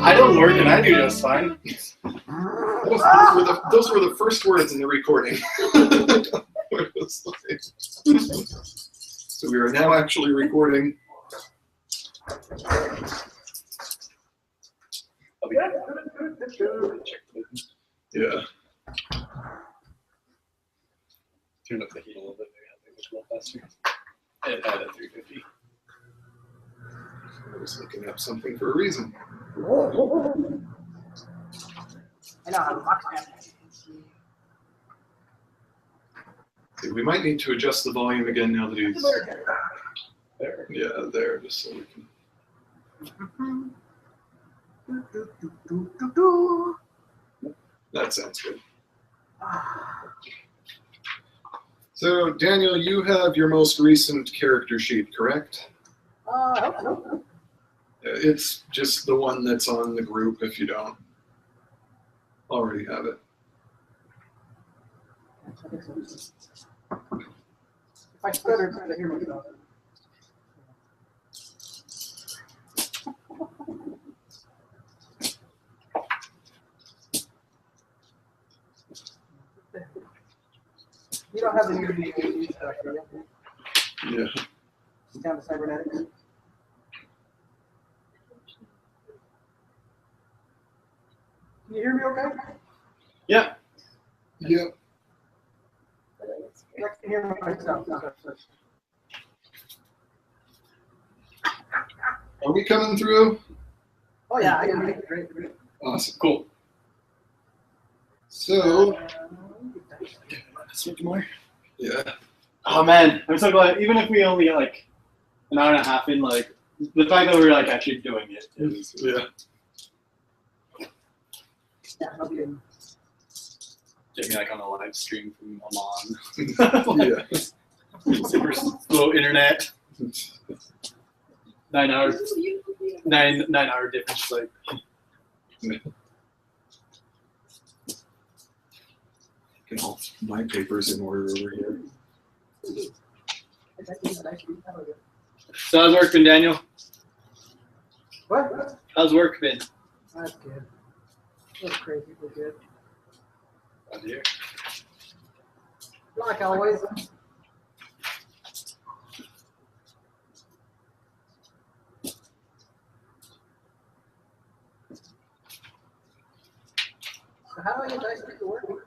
I don't work and I do just fine. Those were the first words in the recording. So we are now actually recording. Yeah. Turn up the heat a little bit, maybe I'll make it a little faster. It had a 350. I was looking up something for a reason. I know how to box that. See, we might need to adjust the volume again now that he's There. yeah, there, just so we can. That sounds good. So, Daniel, you have your most recent character sheet, correct? I hope so. It's just the one that's on the group if you don't already have it. If I stutter, it's going to hear myself. You don't have the new DVD stuff, do you? Yeah. It's down to cybernetics. Can you hear me okay? Yeah. Yeah. I can hear myself. Are we coming through? Oh, yeah, I can hear you. Great. Awesome. Cool. So, Switch more. yeah. Oh man, I'm so glad. Even if we only get like an hour and a half in, like the fact that we're like actually doing it is Yeah. Yeah, I'll be in. get me like on a live stream from Oman. Yeah. Super slow internet. 9 hours. 9 hour difference. Like Get all my papers in order over here. so, how's work been, Daniel? What? How's work been? That's good. That's crazy, but good. Like always. So how do I get dice to work?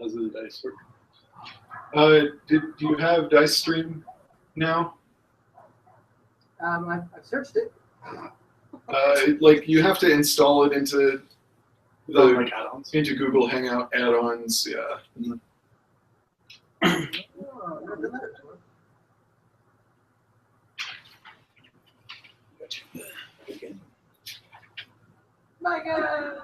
How's the dice work? Do you have Dice Stream now? I've searched it. Like you have to install it into Like add-ons. into Google Hangout add-ons. Yeah. Oh, I've never done that before. My God!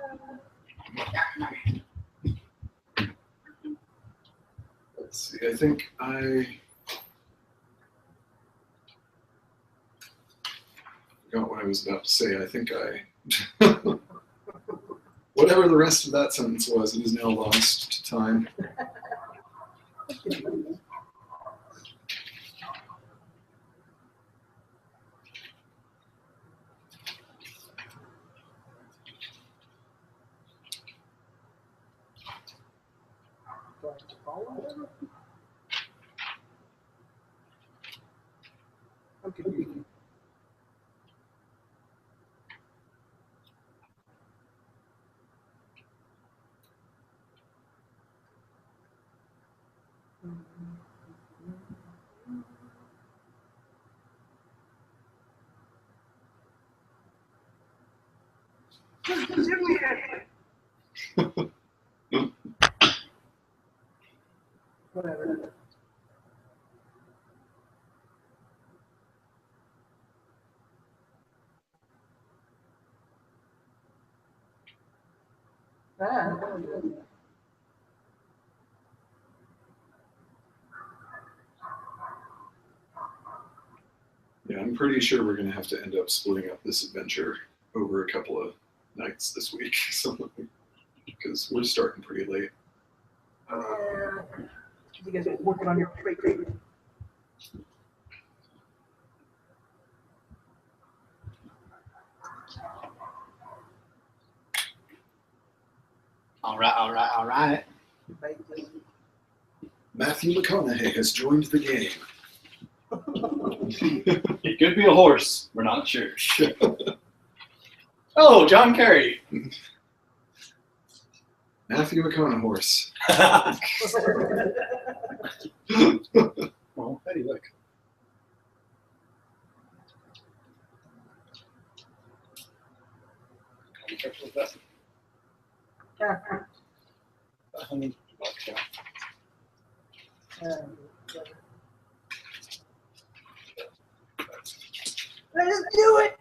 Let's see. I think I forgot what I was about to say. I think I whatever the rest of that sentence was, it is now lost to time. Do I have to follow it? I'm confused. Whatever. Yeah, I'm pretty sure we're going to have to end up splitting up this adventure over a couple of nights this week, so, because we're starting pretty late. You guys are working on your great. All right. Matthew McConaughey has joined the game. It could be a horse. We're not sure. Oh, John Kerry. Matthew McConaughey horse. Oh, Betty, look. Let's do it.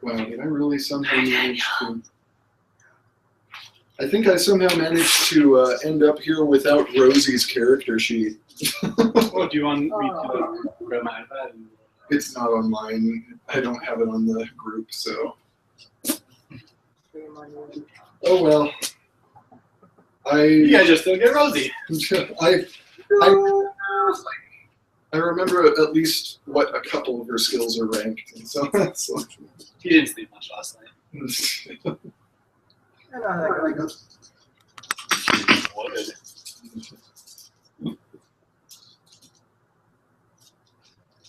Wow, did I really somehow manage to... I think I somehow managed to end up here without Rosie's character sheet. Oh, do you want me to grab my iPad? It's not online. I don't have it on the group, so... Oh well. You guys just still get Rosie. I remember at least what a couple of her skills are ranked, and so that's like... He didn't sleep much last night. I know how that really goes.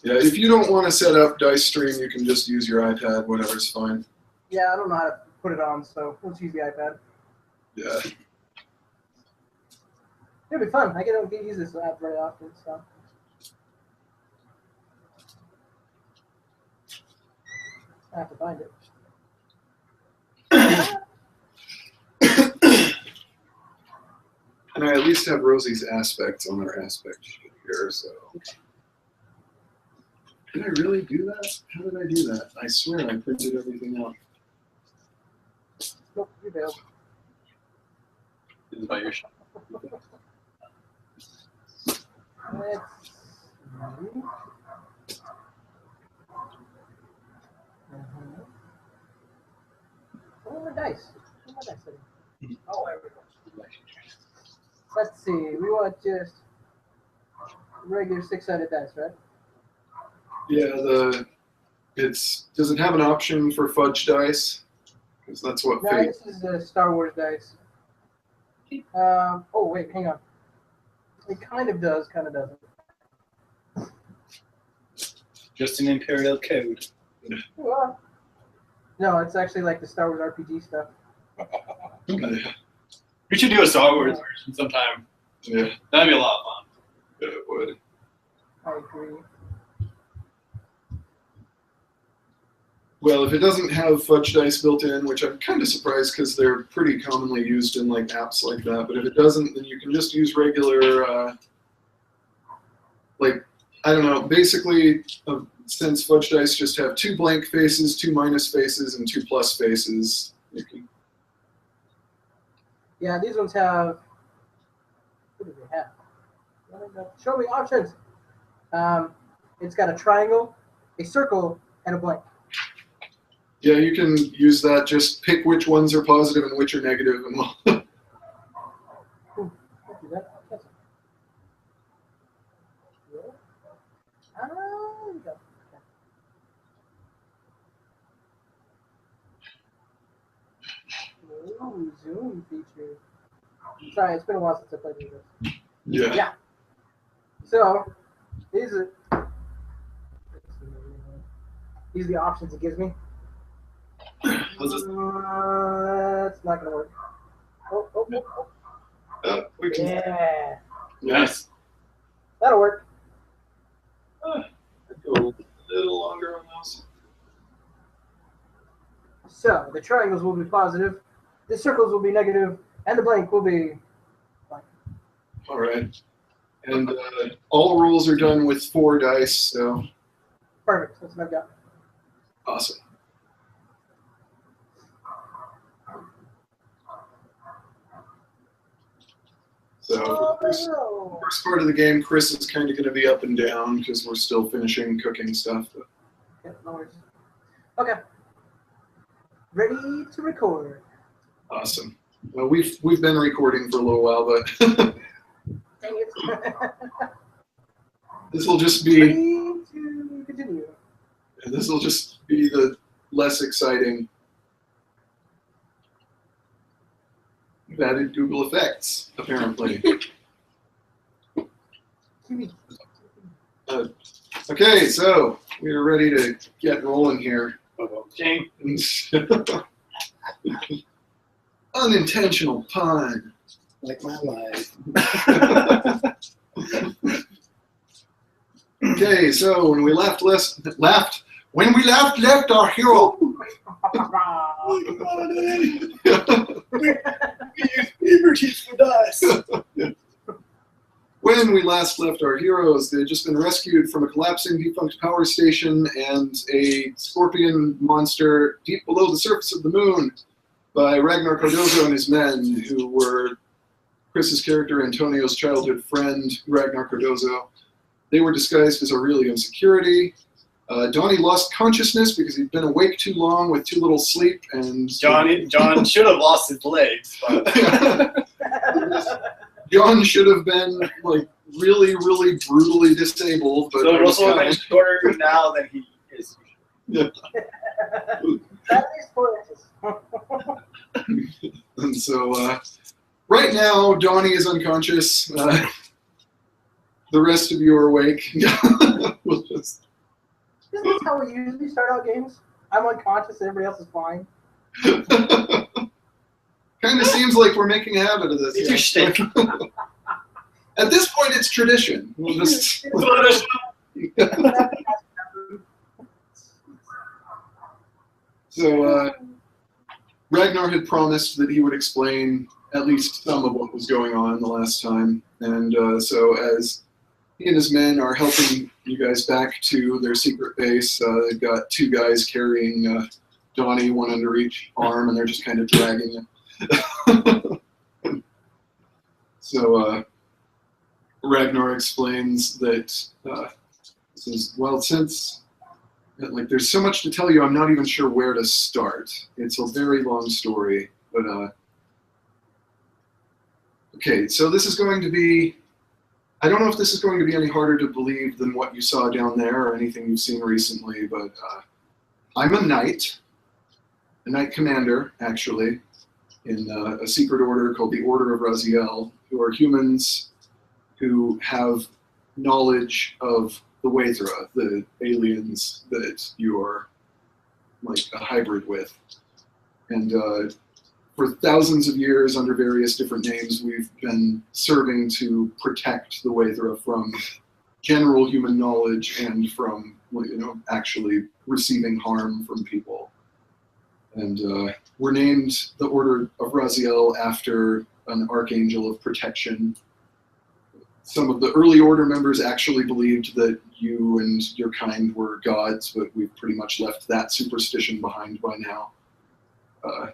Yeah, if you don't want to set up Dice Stream, you can just use your iPad, whatever's fine. Yeah, I don't know how to put it on, so let's use the iPad. Yeah. It'll be fun. I don't get to use this app very often, so. I have to find it. And I at least have Rosie's aspects on our aspect sheet here, so. Did I really do that? How did I do that? I swear I printed everything out. Nope, you failed. This is by your shop. Let's Where are my dice? Where are my dice sitting? Oh, there we go. Let's see. We want just regular 6-sided dice, right? Yeah, does it have an option for fudge dice? Because that's what No, Fate. this is the Star Wars dice. Oh wait, hang on. It kind of does, kind of doesn't. Just an Imperial code. Well, no, it's actually like the Star Wars RPG stuff. Yeah. We should do a Star Wars version sometime. Yeah, That'd be a lot of fun. it would. I agree. Well, if it doesn't have fudge dice built in, which I'm kind of surprised because they're pretty commonly used in like apps like that, but if it doesn't, then you can just use regular, like, I don't know, basically, since fudge dice just have 2 blank faces, 2 minus faces, and 2 plus faces, you can... Yeah, these ones have. What do they have? Show me options. It's got a triangle, a circle, and a blank. Yeah, you can use that. Just pick which ones are positive and which are negative, and Ooh, don't do that. Cancel. Yeah. There we go. Okay. Ooh, zoom feature. Sorry, it's been a while since I played with this. yeah. Yeah. So, these are the options it gives me. How's this? It's not gonna work. Oh. We can. Yeah. Yes. That'll work. I'd go a little longer on those. So, the triangles will be positive, the circles will be negative, and the blank will be blank. All right. And all rolls are done with 4 dice, so Perfect. That's what I've got. awesome. So Oh, first part of the game, Chris is kind of going to be up and down because we're still finishing cooking stuff. But... yeah, no worries. Okay. Ready to record. Awesome. Well, we've been recording for a little while, but Dang it. this will just be Ready to continue. this will just be the less exciting, we've added Google Effects, apparently. Okay, so we're ready to get rolling here. Okay. Unintentional pun. Like my life. Okay, so when we left our hero. Beaver teeth for dice. When we last left our heroes, they had just been rescued from a collapsing defunct power station and a scorpion monster deep below the surface of the moon by Ragnar Cardozo and his men, who were Chris's character Antonio's childhood friend, Ragnar Cardozo. They were disguised as Aurelian security. Donnie lost consciousness because he'd been awake too long with too little sleep, and John should have lost his legs. But John should have been like really, really brutally disabled. But so Russell is shorter now than he is. Yeah. That is for And so right now, Donnie is unconscious. The rest of you are awake. We'll just... Isn't this how we usually start out games? I'm unconscious, everybody else is fine. Kind of seems like we're making a habit of this. It's your shtick. At this point, it's tradition. We'll just... So Ragnar had promised that he would explain at least some of what was going on the last time, and so as he and his men are helping you guys back to their secret base, they've got two guys carrying Donnie, one under each arm, and they're just kind of dragging him. So Ragnar explains that says, well, since like there's so much to tell you, I'm not even sure where to start. It's a very long story, but okay, so this is going to be, I don't know if this is going to be any harder to believe than what you saw down there or anything you've seen recently, but I'm a knight commander, actually, in a secret order called the Order of Raziel, who are humans who have knowledge of the Waithra, the aliens that you are like a hybrid with. And for thousands of years, under various different names, we've been serving to protect the Waithra from general human knowledge and from, actually receiving harm from people. And we're named the Order of Raziel after an archangel of protection. Some of the early order members actually believed that you and your kind were gods, but we've pretty much left that superstition behind by now. I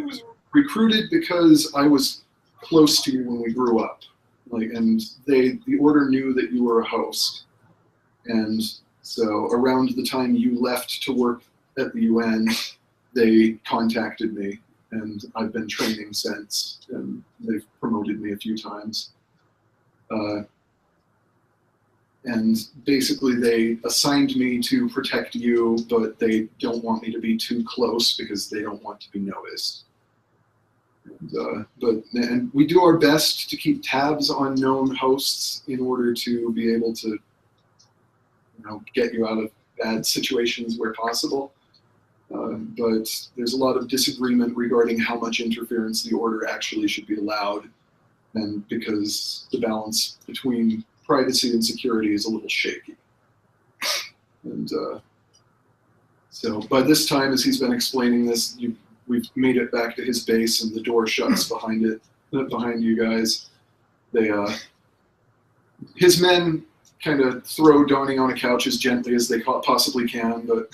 was recruited because I was close to you when we grew up, and the order knew that you were a host, and so around the time you left to work at the UN, they contacted me, and I've been training since, and they've promoted me a few times. And basically they assigned me to protect you, but they don't want me to be too close because they don't want to be noticed. And we do our best to keep tabs on known hosts in order to be able to, get you out of bad situations where possible. But there's a lot of disagreement regarding how much interference the order actually should be allowed, and because the balance between privacy and security is a little shaky. And so by this time, as he's been explaining this, we've made it back to his base, and the door shuts behind you guys. His men kind of throw Donnie on a couch as gently as they possibly can, but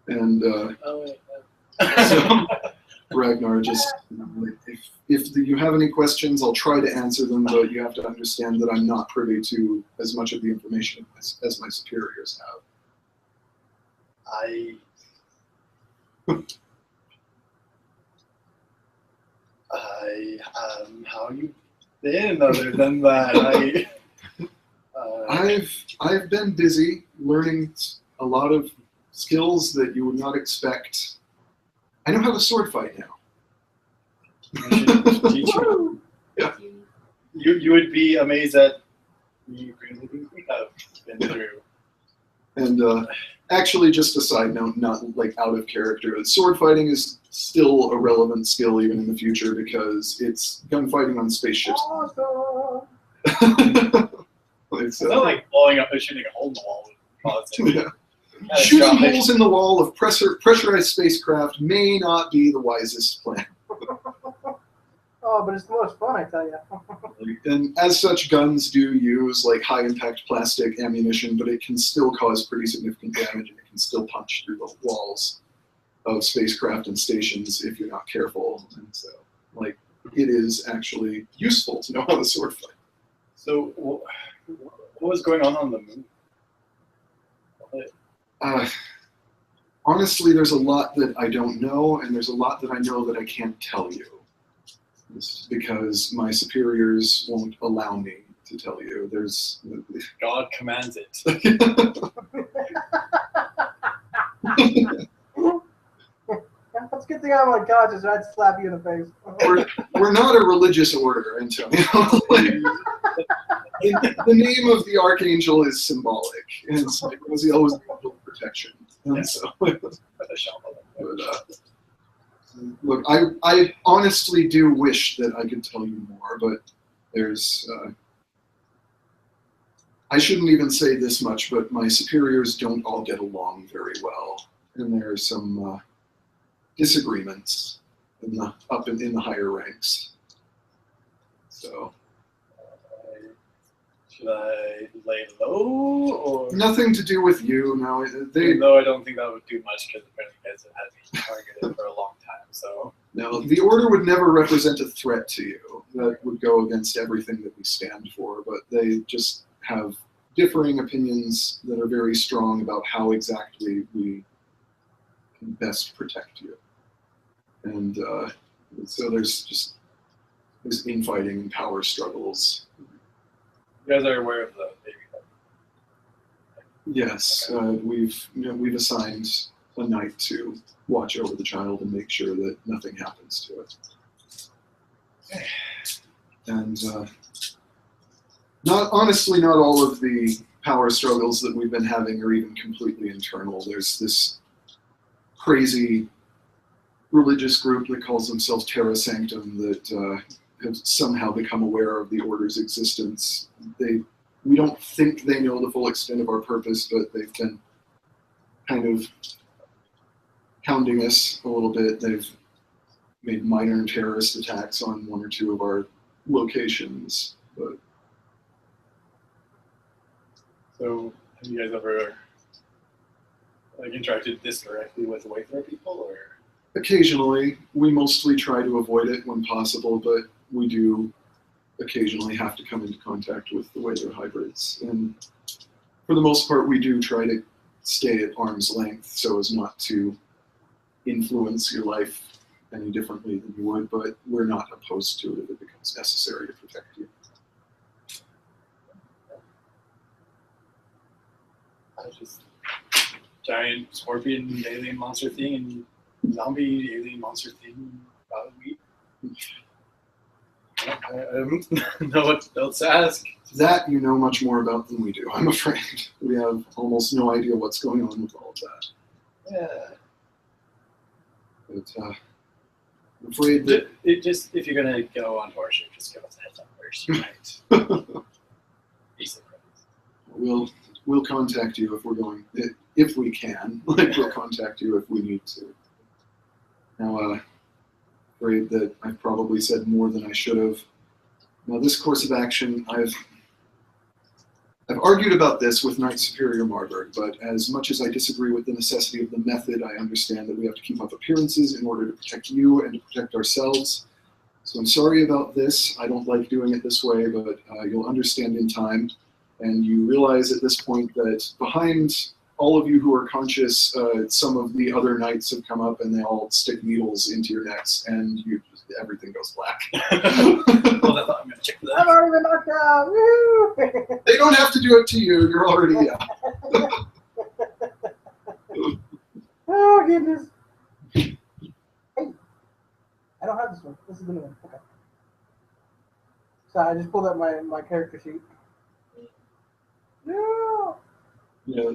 and so Ragnar just, if you have any questions, I'll try to answer them, but you have to understand that I'm not privy to as much of the information as my superiors have. How you been other than that? I've been busy learning a lot of skills that you would not expect. I know how to sword fight now. Teach you. Yeah. You would be amazed at you have been through. And actually, just a side note, not like out of character, sword fighting is still a relevant skill even in the future because it's gunfighting on spaceships. Awesome. It's, It's not like blowing up and shooting a hole in the wall would cause it. yeah. Shooting holes in the wall of pressurized spacecraft may not be the wisest plan. Oh, but it's the most fun, I tell you. And as such, guns do use like high impact plastic ammunition, but it can still cause pretty significant damage and it can still punch through the walls of spacecraft and stations if you're not careful. And so, like, it is actually useful to know how to sword fight. So, what was going on the moon? Honestly, there's a lot that I don't know, and there's a lot that I know that I can't tell you. It's because my superiors won't allow me to tell you. There's God commands it. That's a good thing I'm unconscious, or I'd slap you in the face. we're not a religious order, Antonio. The name of the archangel is symbolic, and it's like, was he always angel of protection? And so, look, I honestly do wish that I could tell you more, but there's, I shouldn't even say this much, but my superiors don't all get along very well, and there are some disagreements in the in the higher ranks. So. Should I lay low or Nothing to do with you. No, even though I don't think that would do much because apparently you guys have had me targeted for a long time. So no, the order would never represent a threat to you. That would go against everything that we stand for. But they just have differing opinions that are very strong about how exactly we can best protect you. And so there's infighting and power struggles. you guys are aware of the baby. Yes, we've assigned a knight to watch over the child and make sure that nothing happens to it. And not all of the power struggles that we've been having are even completely internal. There's this crazy religious group that calls themselves Terra Sanctum that have somehow become aware of the Order's existence. We don't think they know the full extent of our purpose, but they've been kind of hounding us a little bit. They've made minor terrorist attacks on one or two of our locations. But So have you guys ever interacted this directly with Wayfarer people, or? occasionally, we mostly try to avoid it when possible, but we do occasionally have to come into contact with the Wayfarer hybrids. And for the most part, we do try to stay at arm's length so as not to influence your life any differently than you would, but we're not opposed to it if it becomes necessary to protect you. Just giant scorpion alien monster thing and zombie alien monster thing about a week. I don't know what else to ask. That you know much more about than we do, I'm afraid. We have almost no idea what's going on with all of that. Yeah. But I'm afraid that If you're gonna go onto our ship, just give us a heads up first. Right. Be surprised. we'll contact you if we're going, if we can. We'll contact you if we need to. Now, afraid that I've probably said more than I should have. Now, this course of action, I've argued about this with Knight Superior Marburg, but as much as I disagree with the necessity of the method, I understand that we have to keep up appearances in order to protect you and to protect ourselves. So I'm sorry about this. I don't like doing it this way, but you'll understand in time. And you realize at this point that behind all of you who are conscious, some of the other knights have come up and they all stick needles into your necks, and everything goes black. Well, I'm gonna check for I've that. already been knocked out. Woo! They don't have to do it to you. You're already out. So I just pulled up my character sheet. Yeah. Yeah.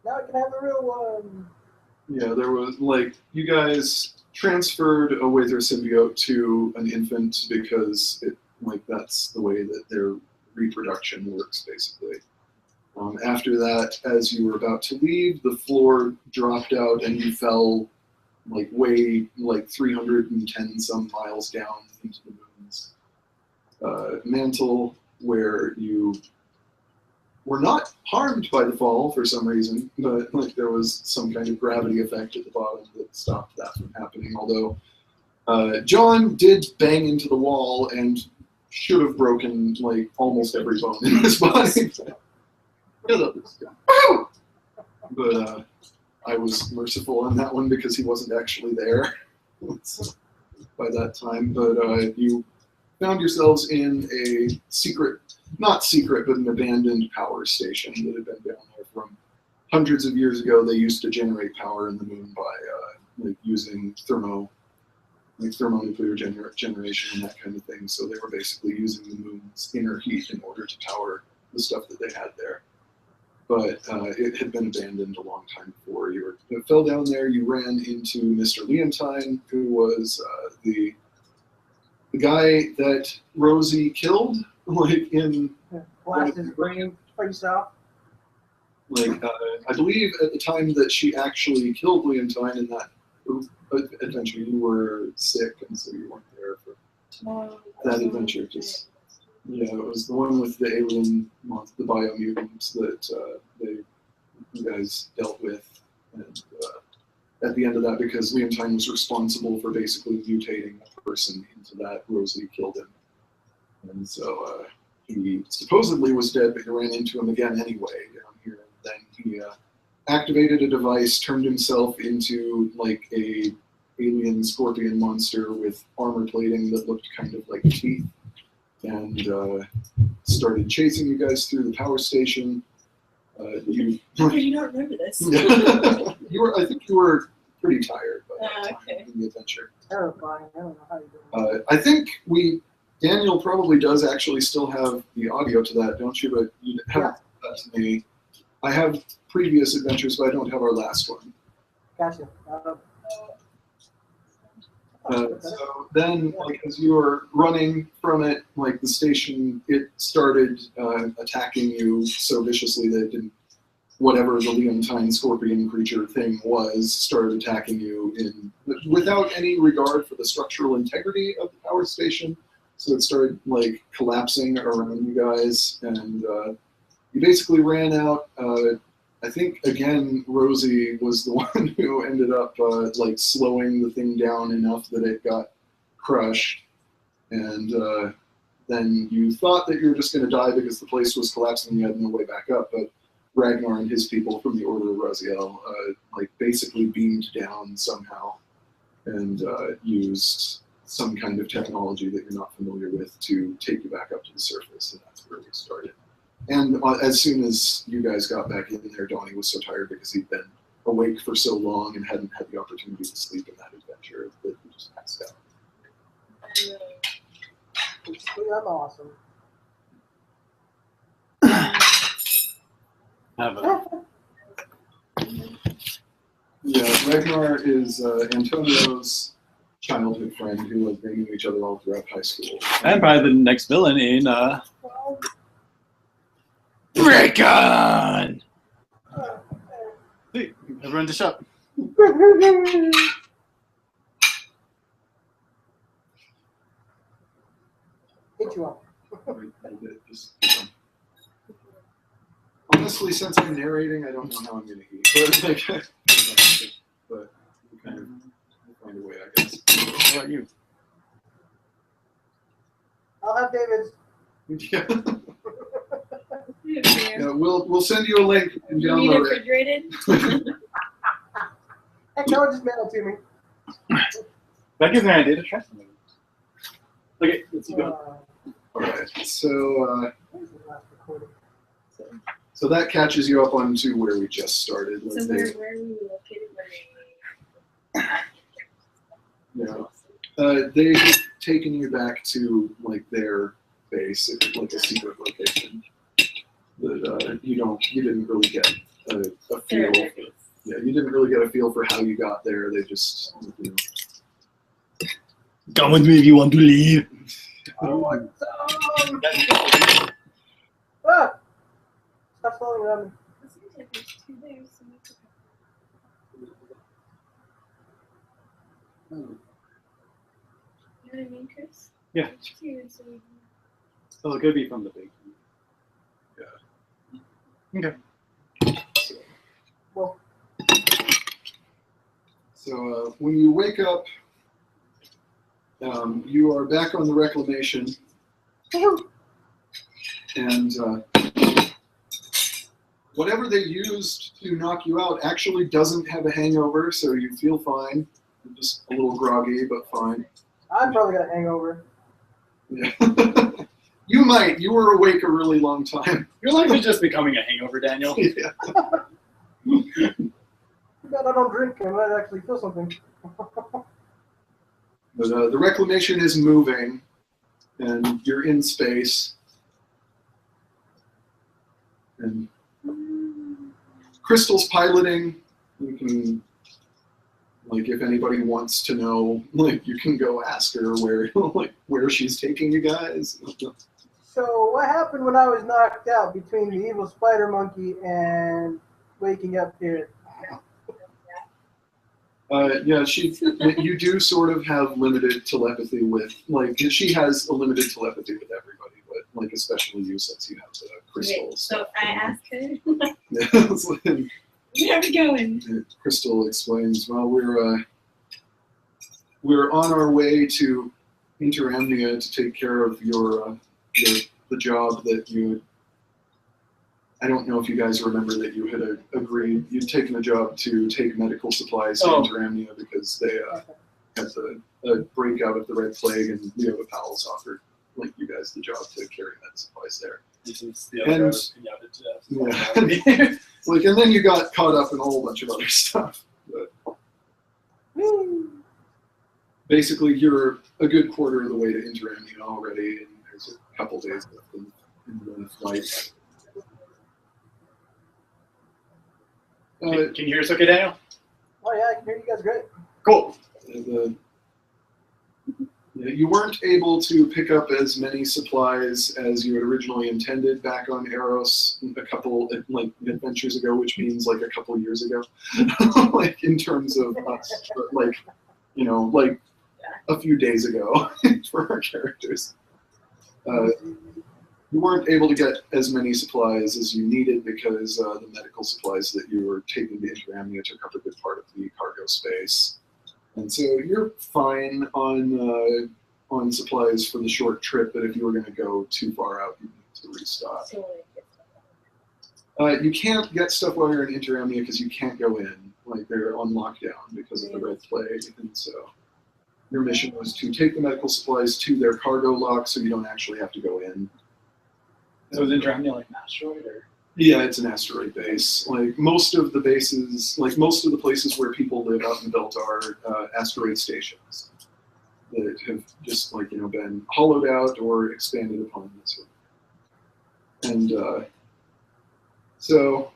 Now I can have a real one. Yeah, there was like you guys transferred a Wither symbiote to an infant because that's the way that their reproduction works, basically. After that, as you were about to leave, the floor dropped out and you fell way 310 some miles down into the moon's mantle, where you were not harmed by the fall for some reason, but there was some kind of gravity effect at the bottom that stopped that from happening. Although John did bang into the wall and should have broken almost every bone in his body. But I was merciful on that one because he wasn't actually there by that time. But you found yourselves in a not secret, but an abandoned power station that had been down there from hundreds of years ago. They used to generate power in the moon by using thermonuclear generation and that kind of thing. So they were basically using the moon's inner heat in order to power the stuff that they had there. But it had been abandoned a long time before you fell down there. You ran into Mr. Leontine, who was the guy that Rosie killed, Blast his brain face off. I believe at the time that she actually killed Leontine in that adventure, you were sick, and so you weren't there for that adventure. Yeah, it was the one with the alien, the biomutants that you guys dealt with. And at the end of that, because Leontine was responsible for basically mutating a person into that, Rosie killed him. And so he supposedly was dead, but you ran into him again anyway down here. And then he activated a device, turned himself into a alien scorpion monster with armor plating that looked kind of like teeth, and started chasing you guys through the power station. How could you not remember this? I think you were pretty tired by that time in the adventure. Terrifying. I don't know how you do it. I think Daniel probably does actually still have the audio to that, don't you? But you have that to me. I have previous adventures, but I don't have our last one. Gotcha. So then, as you were running from it, the station, it started attacking you so viciously that it didn't, whatever the Leontine scorpion creature thing was, started attacking you without any regard for the structural integrity of the power station. So it started collapsing around you guys, and you basically ran out. I think, again, Rosie was the one who ended up slowing the thing down enough that it got crushed. And then you thought that you were just going to die because the place was collapsing and you had no way back up. But Ragnar and his people from the Order of Raziel basically beamed down somehow and used some kind of technology that you're not familiar with to take you back up to the surface. And that's where we started. And as soon as you guys got back in there, Donnie was so tired because he'd been awake for so long and hadn't had the opportunity to sleep in that adventure that he just passed out. I'm awesome. Yeah, Ragnar is Antonio's childhood friend who was bringing each other all throughout high school. And probably the next villain in Break On! Hey, everyone to shop. Hit you up. Honestly, since I'm narrating, I don't know how I'm going to eat. But we kind of find a way, I guess. How about you? I'll have David's. Yeah. Yeah, we'll send you a link and You need download it. refrigerated? Heck no, just mail it to me. That gives me an idea to try something. Okay, let's keep going. Alright, so Where's the last recording? so that catches you up onto where we just started. So where are we located? Yeah. They taken you back to like their base, like a secret location. That you didn't really get a feel. Yeah, you didn't really get a feel for how you got there. They just, you know. Come with me if you want to leave. I want some. Ah! Stop slowing around me. It seems like there's two there, so we could- You know what I mean, Chris? Yeah. Two, so we can- So it could be from the big. Yeah. Okay. Well, So when you wake up, you are back on the reclamation, and whatever they used to knock you out actually doesn't have a hangover, so you feel fine. You're just a little groggy, but fine. I probably got a hangover. Yeah. You might. You were awake a really long time. Your life is just becoming a hangover, Daniel. Yeah. Too bad I don't drink. I might actually feel something. But the reclamation is moving, and you're in space. And Crystal's piloting. You can, like, if anybody wants to know, like, you can go ask her where she's taking you guys. So what happened when I was knocked out between the evil spider monkey and waking up here? Yeah, you do sort of have limited telepathy with, like, she has a limited telepathy with everybody, but, like, especially you since you have the crystals. So I asked her, Yeah, where are we going? Crystal explains, well, we're on our way to Interamnia to take care of the job that you. I don't know if you guys remember that you had agreed. You'd taken a job to take medical supplies to Interamnia because they had a breakout of the Red Plague, and Leo the Powell's offered like you guys the job to carry med supplies there. This is the other Yeah. Like, and then you got caught up in a whole bunch of other stuff. But basically, you're a good quarter of the way to Interamnia already, and there's a couple days left in the flight. Can you hear us okay, Daniel? Oh yeah, I can hear you guys great. Cool. You weren't able to pick up as many supplies as you had originally intended back on Eros a couple like adventures ago, which means like a couple years ago. Like in terms of us, but like, you know, like a few days ago for our characters. You weren't able to get as many supplies as you needed because the medical supplies that you were taking to Interamnia took up a good part of the cargo space. And so you're fine on supplies for the short trip, but if you were going to go too far out, you need to restock. You can't get stuff while you're in Interamnia because you can't go in. Like, they're on lockdown because of the Red Plague. And so your mission was to take the medical supplies to their cargo lock so you don't actually have to go in. So is Interamnia like an asteroid, or? Yeah, it's an asteroid base. Like most of the bases, like most of the places where people live out in Belt are asteroid stations that have just like, you know, been hollowed out or expanded upon. And so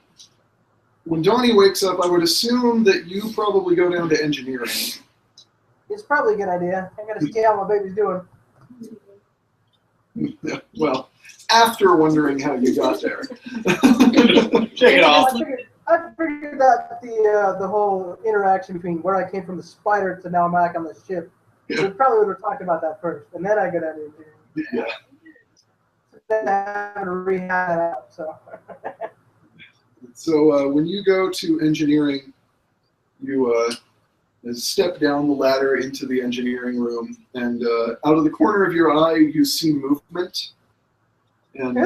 when Donnie wakes up, I would assume that you probably go down to engineering. It's probably a good idea. I gotta see how my baby's doing. Well, after wondering how you got there. Shake it off. I figured that the whole interaction between where I came from the spider to now I'm back on the ship. Yeah. We probably would have talked about that first, and then I go down to engineering. Yeah. Then I have to rehab that out. So when you go to engineering, you step down the ladder into the engineering room, and out of the corner of your eye, you see movement. And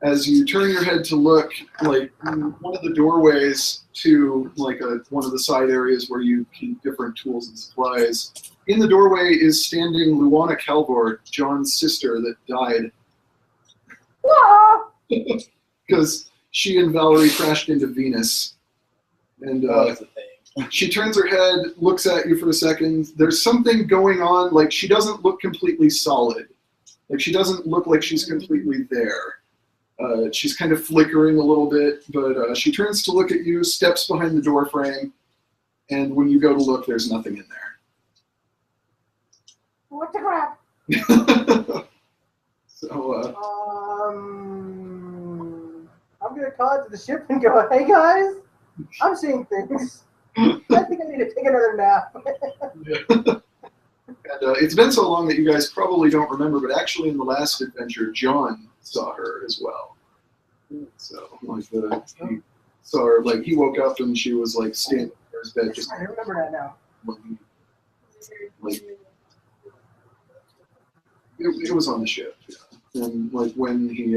as you turn your head to look, like one of the doorways to like one of the side areas where you keep different tools and supplies, in the doorway is standing Luana Calvor, John's sister that died. Because she and Valerie crashed into Venus. And That's the thing. She turns her head, looks at you for a second. There's something going on. Like, she doesn't look completely solid. Like, she doesn't look like she's completely there. She's kind of flickering a little bit, but she turns to look at you, steps behind the door frame, and when you go to look, there's nothing in there. What the crap? So, I'm gonna call it to the ship and go, hey guys, I'm seeing things. I think I need to take another nap. and it's been so long that you guys probably don't remember, but actually in the last adventure, John saw her as well. So, like, he saw her, like, he woke up and she was, like, standing in his bed just... I remember that now. Like, it was on the ship, yeah. And, like, when he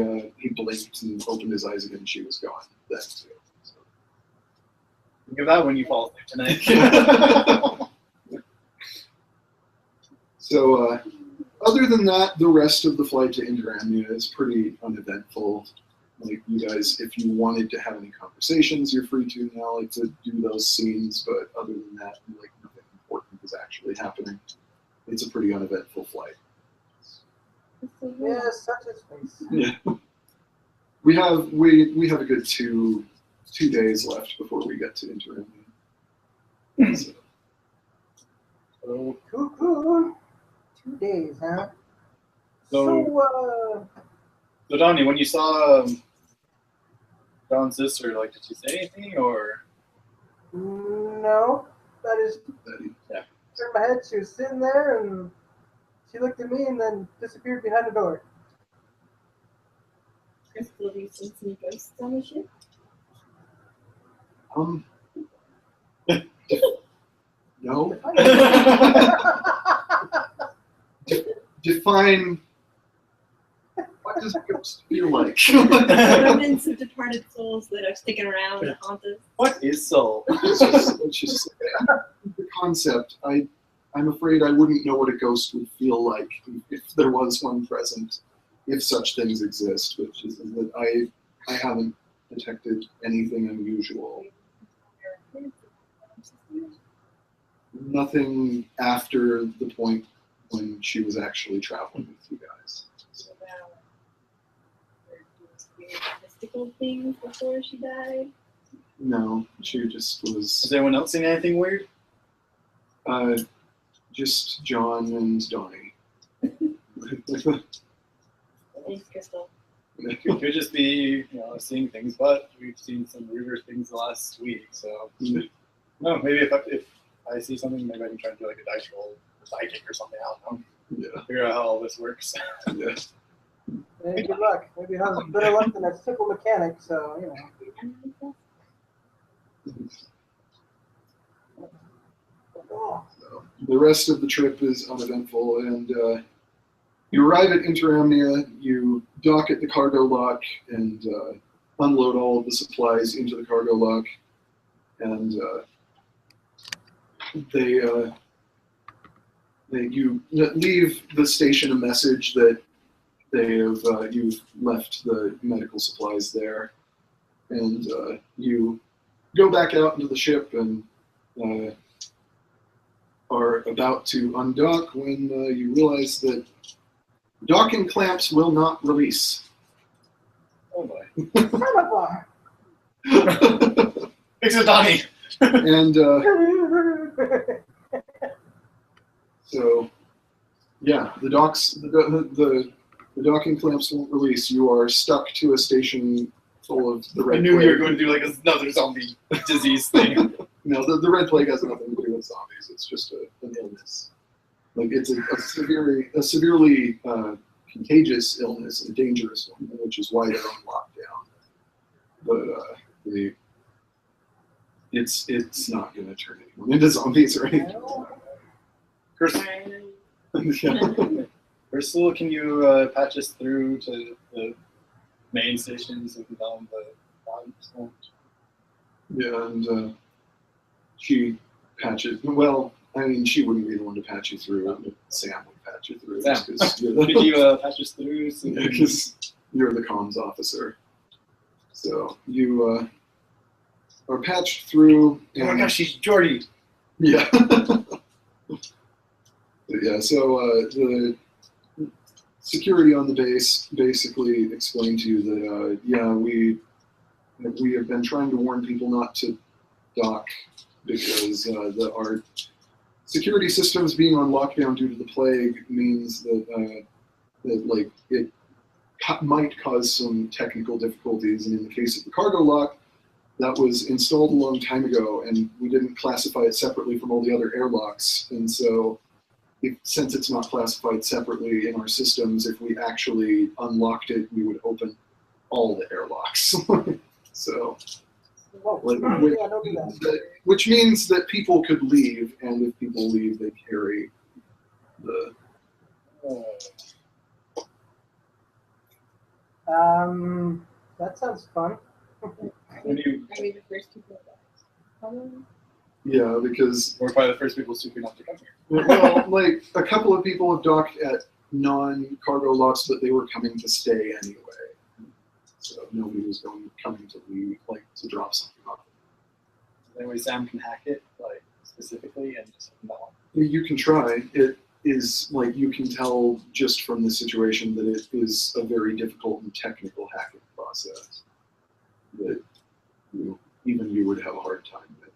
blinked and opened his eyes again, she was gone then, too. So. Think of that when you fall asleep tonight. So, other than that, the rest of the flight to Indoramnia is pretty uneventful. Like, you guys, if you wanted to have any conversations, you're free to now, like, to do those scenes, but other than that, like, nothing important is actually happening. It's a pretty uneventful flight. Yeah, such a space. Yeah. We have a good two days left before we get to Indoramnia. So. Cool. 2 days, huh? So Donnie, when you saw John's sister, like, did she say anything, or? No, that is. Yeah. Turned my head. She was sitting there, and she looked at me, and then disappeared behind the door. Crystal, have you seen some ghosts on the ship? No. Define. What does ghost feel like? Remnants of departed souls that are sticking around to haunt us. What is soul? It's just the concept. I'm afraid I wouldn't know what a ghost would feel like if there was one present, if such things exist, which is that I haven't detected anything unusual. Nothing after the point when she was actually traveling with you guys. So. Mystical things before she died. No, she just was. Has anyone else seen anything weird? Just John and Donnie. Thanks, Crystal. It could just be, seeing things, but we've seen some weirder things the last week, so. No, maybe if I see something, maybe I can try and do like a dice roll, or psychic or something. I don't know. Yeah. Figure out how all this works. Yeah. Hey, good luck. Maybe you have better luck than a simple mechanic, so, Oh. So, the rest of the trip is uneventful, and you arrive at Indoramnia, you dock at the cargo lock, and unload all of the supplies into the cargo lock, and you leave the station a message that you've left the medical supplies there, and you go back out into the ship and are about to undock when you realize that docking clamps will not release. Oh boy. Son Fix it, Donnie! And of so, yeah, the docking clamps won't release. You are stuck to a station full of the I red knew plague. you were going to do like another zombie disease thing. No, the red plague has nothing to do with zombies. It's just an illness. Like, it's a severely contagious illness, a dangerous one, which is why they're on lockdown. But it's not going to turn anyone into zombies or anything. Ursula, can you patch us through to the main stations of the bottom? Yeah, and she patches. Well, I mean, she wouldn't be the one to patch you through. Sam would patch you through. Sam, Because could you patch us through? So you're the comms officer. So you are patched through. Oh my and- gosh, she's Jordy. Yeah. Yeah, so the security on the base basically explained to you that, yeah, we have been trying to warn people not to dock because our security systems being on lockdown due to the plague means that, like, it might cause some technical difficulties. And in the case of the cargo lock, that was installed a long time ago, and we didn't classify it separately from all the other airlocks. And so, since it's not classified separately in our systems, if we actually unlocked it, we would open all the airlocks. So, Whoa. like, Yeah, don't do that. which means that people could leave, and if people leave, they carry the. That sounds fun. When you, Are we the first people that probably? Yeah, because we're probably the first people souping up to come here. well, like a couple of people have docked at non-cargo lots, but they were coming to stay anyway. So nobody was coming to leave, like to drop something off. That way Sam can hack it, like, specifically, and just open that one. You can try. It is like you can tell just from the situation that it is a very difficult and technical hacking process. That even you would have a hard time with,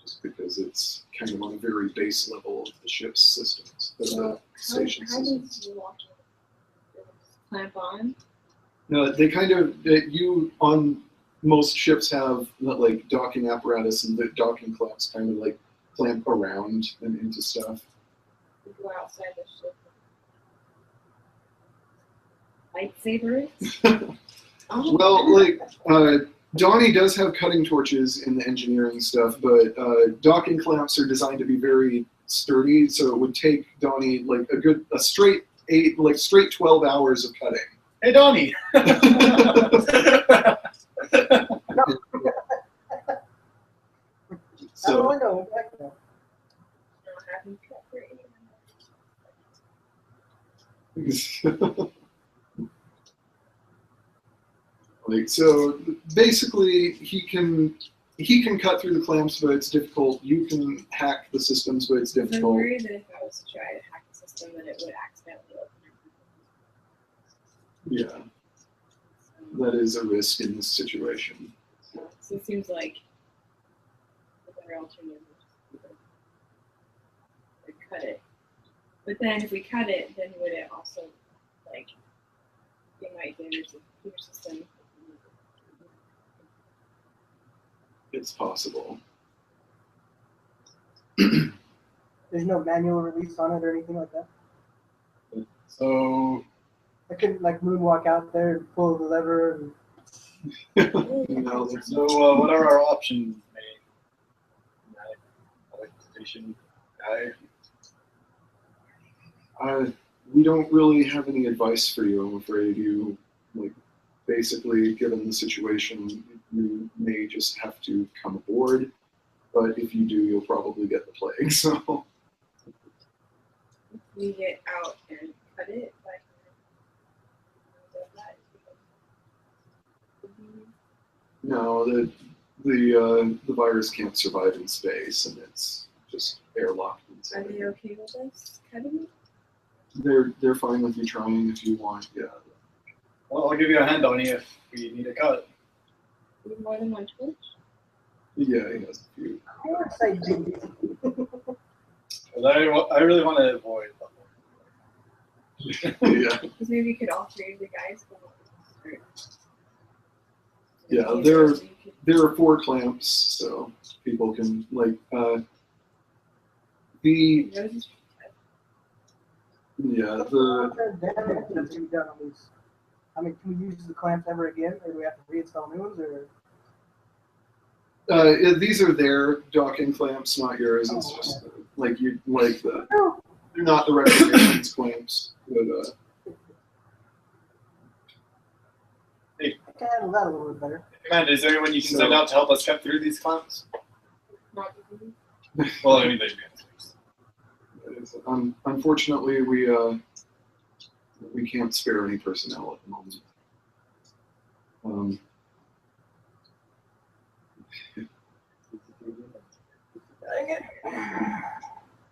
just because it's kind of on a very base level of the ship's systems, the station How systems. does you lock it? Clamp on? No, they kind of you on most ships have like docking apparatus, and the docking clamps kind of like clamp around and into stuff. You go outside the ship. Lightsabers? Oh, Well, like Donnie does have cutting torches in the engineering stuff, but docking clamps are designed to be very sturdy, so it would take Donnie like a straight 12 hours of cutting. Hey, Donnie! So. I know. Heck no. not having cut for Like, so basically he can cut through the clamps, but it's difficult. You can hack the systems, but it's I'm difficult. worried that if I was to try to hack the system, that it would accidentally open it. Yeah, that is a risk in this situation. So it seems like a better alternative is to cut it. But then if we cut it, then would it also, like, it might damage the computer system? It's possible. There's no manual release on it or anything like that. So, I couldn't like moonwalk out there and pull the lever. And... No, there's so what are our options, mate? Electrification guy. We don't really have any advice for you, I'm afraid. You, like, basically, given the situation, you may just have to come aboard. But if you do, you'll probably get the plague. So If we get out and cut it, like, no, the virus can't survive in space, and it's just airlocked are inside. they okay with us cutting it? They're fine with you trying if you want. Yeah. Well, I'll give you a hand, Donnie, if we need a cut. We have more than one torch? Yeah, he has a few. Of course I do. I really want to avoid that one. Yeah. Because maybe we could all three of the guys go on. Yeah, there are 4 clamps, so people can like the Roses. yeah What's the the damage that's gonna be done on these? I mean, can we use the clamps ever again, or do we have to reinstall new ones? Or these are their docking clamps, not yours. It's just like they're not the recommendations clamps, but I can handle that a little bit better. Commander, is there anyone you can send out to help us cut through these clamps? Not easy. Well, I mean, they'd be answers. Unfortunately, we can't spare any personnel at the moment. it.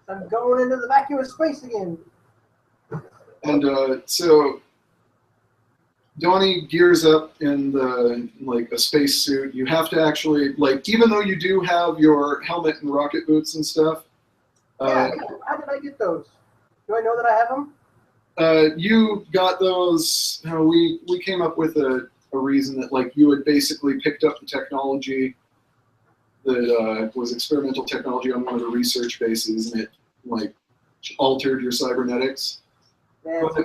I'm going into the vacuum of space again. And so Donnie gears up in a space suit. You have to actually, even though you do have your helmet and rocket boots and stuff. Yeah, how did I get those? Do I know that I have them? You got those. We came up with a reason that you had basically picked up the technology that was experimental technology on one of the research bases, and it altered your cybernetics. But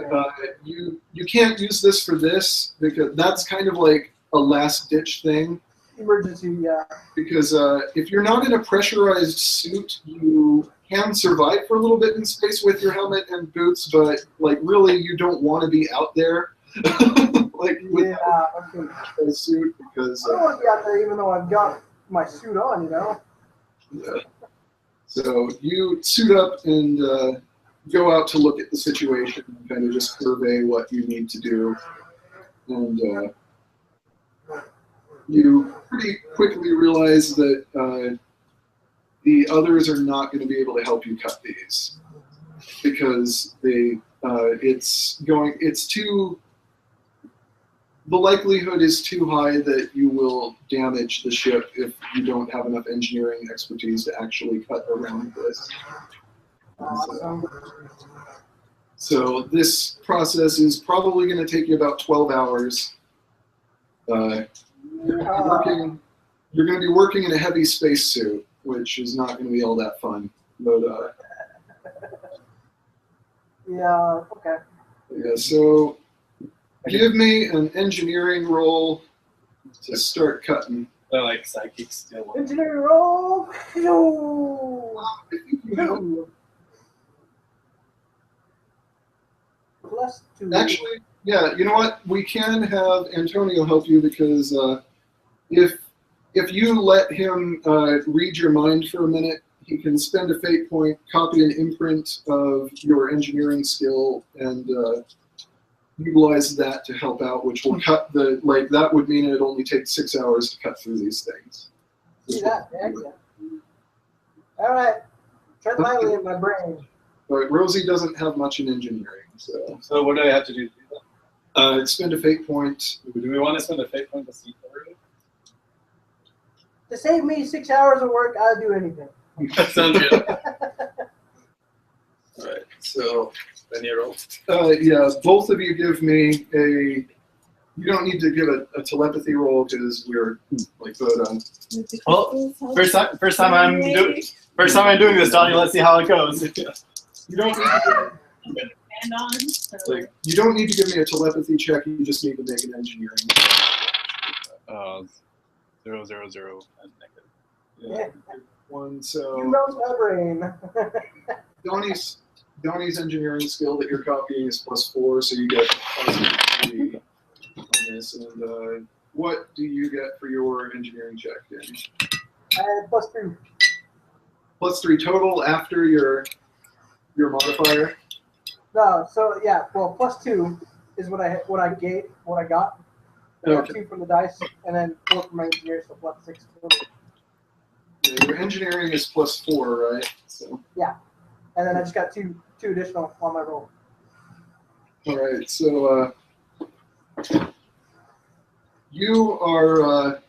you can't use this for this because that's kind of like a last ditch thing. Emergency, yeah. Because if you're not in a pressurized suit, you can survive for a little bit in space with your helmet and boots, but really you don't want to be out there with a suit because I don't want to be out there even though I've got my suit on, Yeah. So you suit up and go out to look at the situation and kind of just survey what you need to do. And you pretty quickly realize that the others are not going to be able to help you cut these because the likelihood is too high that you will damage the ship if you don't have enough engineering expertise to actually cut around this. So this process is probably going to take you about 12 hours. You're going to be working in a heavy spacesuit, which is not going to be all that fun. But yeah, okay. Yeah, so give me an engineering roll to start cutting. They're psychic still. Engineering roll. +2. Actually, yeah, you know what? We can have Antonio help you because if you let him read your mind for a minute, he can spend a fate point, copy an imprint of your engineering skill, and utilize that to help out, which will cut that would mean it only takes 6 hours to cut through these things. See that? Excellent. All right. Tread lightly in my brain. But Rosie doesn't have much in engineering, so. So what do I have to do to do that? Spend a fate point. Do we want to spend a fate point to see for it? To save me 6 hours of work, I'll do anything. That sounds good. All right, so. Then you roll. Yeah, both of you give me a. You don't need to give a telepathy roll because we're but Well, first time I'm doing this, Donnie. Let's see how it goes. You don't need to you don't need to give me a telepathy check. You just need to make an engineering. 0, 0, 0, and negative. Yeah. One. So. You roast my brain. Donnie's engineering skill that you're copying is +4, so you get +3 on this. And what do you get for your engineering check, Danny? +2. +3 total after your modifier. No, so yeah, well, +2 is what I got. I got 2 from the dice, and then 4 from my engineer, so +6 total. Yeah, your engineering is +4, right? So. Yeah, and then I just got two additional on my roll. All right, so you are.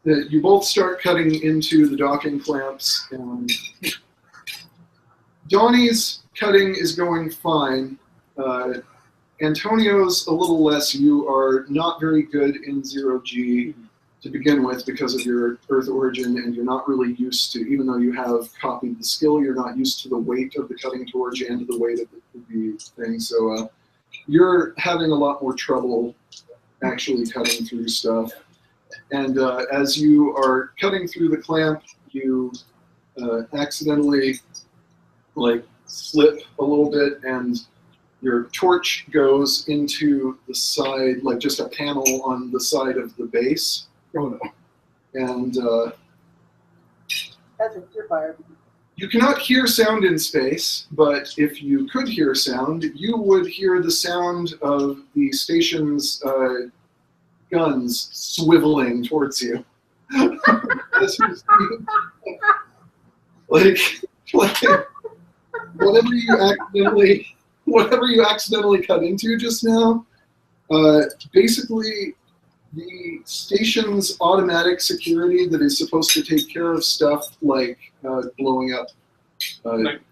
You both start cutting into the docking clamps, and Donnie's cutting is going fine. Antonio's a little less. You are not very good in 0G to begin with because of your Earth origin, and you're not really used to, even though you have copied the skill, you're not used to the weight of the cutting torch and the weight of the thing. So you're having a lot more trouble actually cutting through stuff. And as you are cutting through the clamp, you accidentally slip a little bit, and your torch goes into the side, just a panel on the side of the base. Oh no. And That's it, you're fired. you cannot hear sound in space, but if you could hear sound, you would hear the sound of the station's guns swiveling towards you. as you see, like whatever you accidentally cut into just now, basically the station's automatic security that is supposed to take care of stuff like blowing up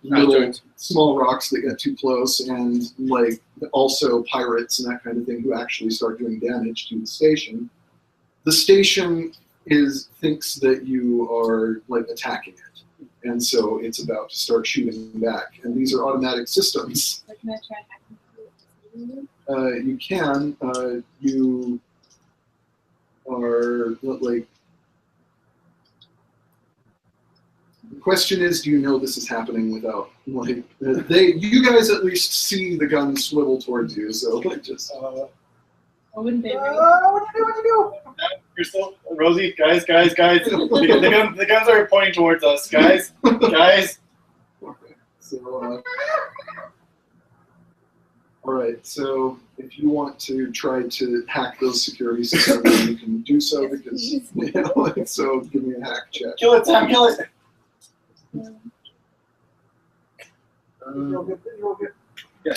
little small rocks that get too close, and like also pirates and that kind of thing who actually start doing damage to the station. The station thinks that you are like attacking it, and so it's about to start shooting back. And these are automatic systems. Can I try hacking? You can. You are like. The question is, do you know this is happening without like you guys at least see the gun swivel towards you, so like just. Wouldn't they? What do you do? Crystal, Rosie, guys. The guns are pointing towards us, guys. Guys. Okay. So. All right. So if you want to try to hack those security systems, you can do so because so give me a hack check. Kill it, Sam. Kill it. Real good. Yeah.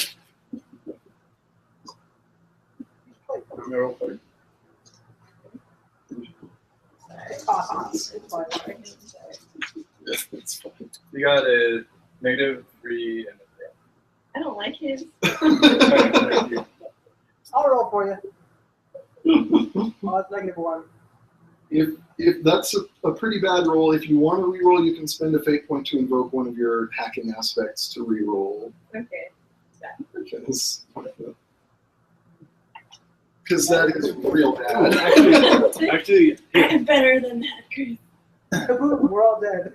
Roleplay. It's fine. Yes, that's fine. You got a -3 and a I don't like his. 3. I'll roll for you. Oh, it's -1. If that's a pretty bad roll, if you want to reroll, you can spend a fate point to invoke one of your hacking aspects to reroll. Okay. Because that is real bad. Actually, I'm better than that, Chris. We're all dead.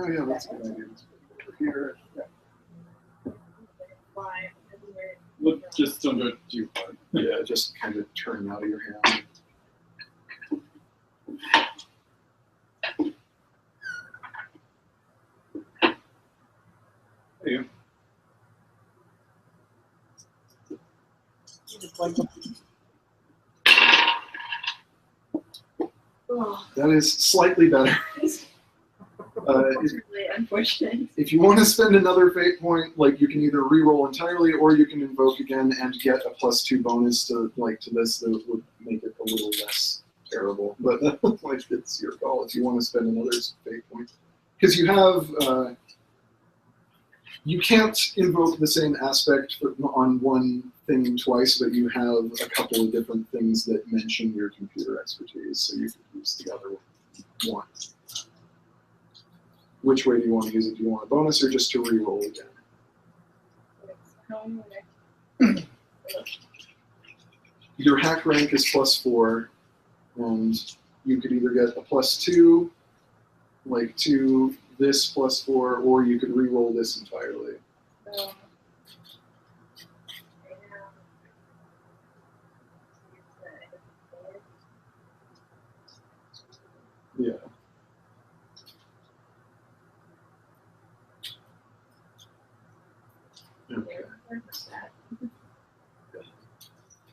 Oh yeah, that's a good idea. Over here. Yeah. Why? Everywhere. look, just don't do it too hard. Yeah, just kind of turn out of your hand. There you Oh, That is slightly better. it's really unfortunate. If you want to spend another fate point, like you can either re-roll entirely or you can invoke again and get a +2 bonus to this that would make it a little less terrible. But like it's your call if you want to spend another fate point. Because you have you can't invoke the same aspect on one thing twice, but you have a couple of different things that mention your computer expertise, so you could use the other one. Which way do you want to use it? Do you want a bonus or just to re-roll again? Your hack rank is +4, and you could either get a +2, like to this +4, or you could re-roll this entirely. Yeah. Okay.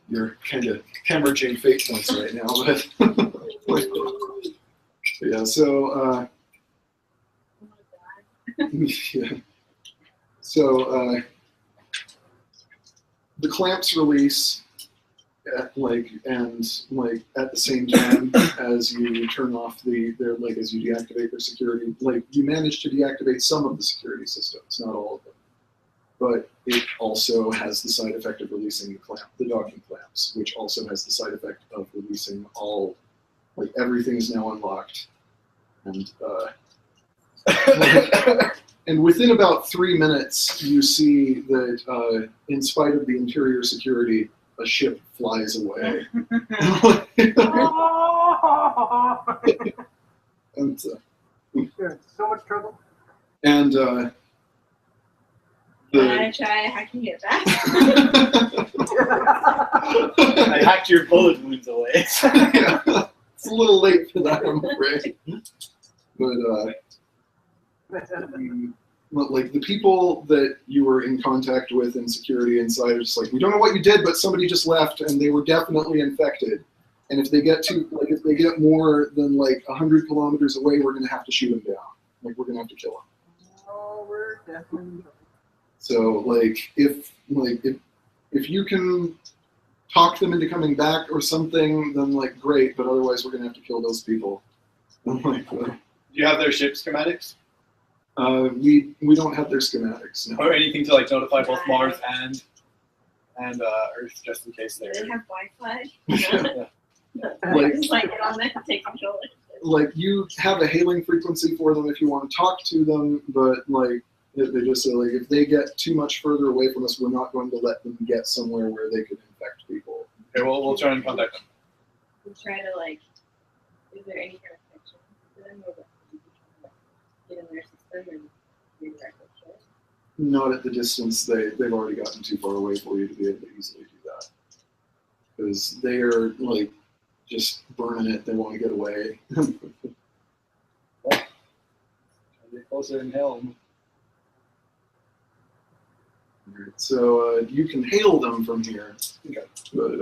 You're kind of hemorrhaging fate points right now, but yeah. So yeah. So the clamps release at at the same time as you turn off as you deactivate their security. Like you manage to deactivate some of the security systems, not all of them. But it also has the side effect of releasing the docking clamps, which also has the side effect of releasing everything is now unlocked. And and within about 3 minutes, you see that in spite of the interior security, a ship flies away. And, You're in so much trouble. and Can I try hacking it back? I hacked your bullet wounds away. yeah, it's a little late for that, I'm afraid. But like the people that you were in contact with in security inside are just like, we don't know what you did, but somebody just left and they were definitely infected. And if they get more than like 100 kilometers away, we're gonna have to shoot them down. Like we're gonna have to kill them. Oh, we're definitely. So if you can talk them into coming back or something, then like great. But otherwise, we're gonna have to kill those people. I'm like, Do you have their ship schematics we don't have their schematics. No. or anything to like notify both Mars and Earth just in case Do they're they have Wi-Fi? Like- Just like get on there and take control. Like you have a hailing frequency for them if you want to talk to them, but like they just say like if they get too much further away from us, we're not going to let them get somewhere where they could infect people. Okay, we'll try and contact them. We try to like, is there any kind of connection for them or what? Get in their system and redirect the ship? Not at the distance they've already gotten too far away for you to be able to easily do that. Because they are like just burning it, they want to get away. Get closer and helm. So you can hail them from here. Okay. But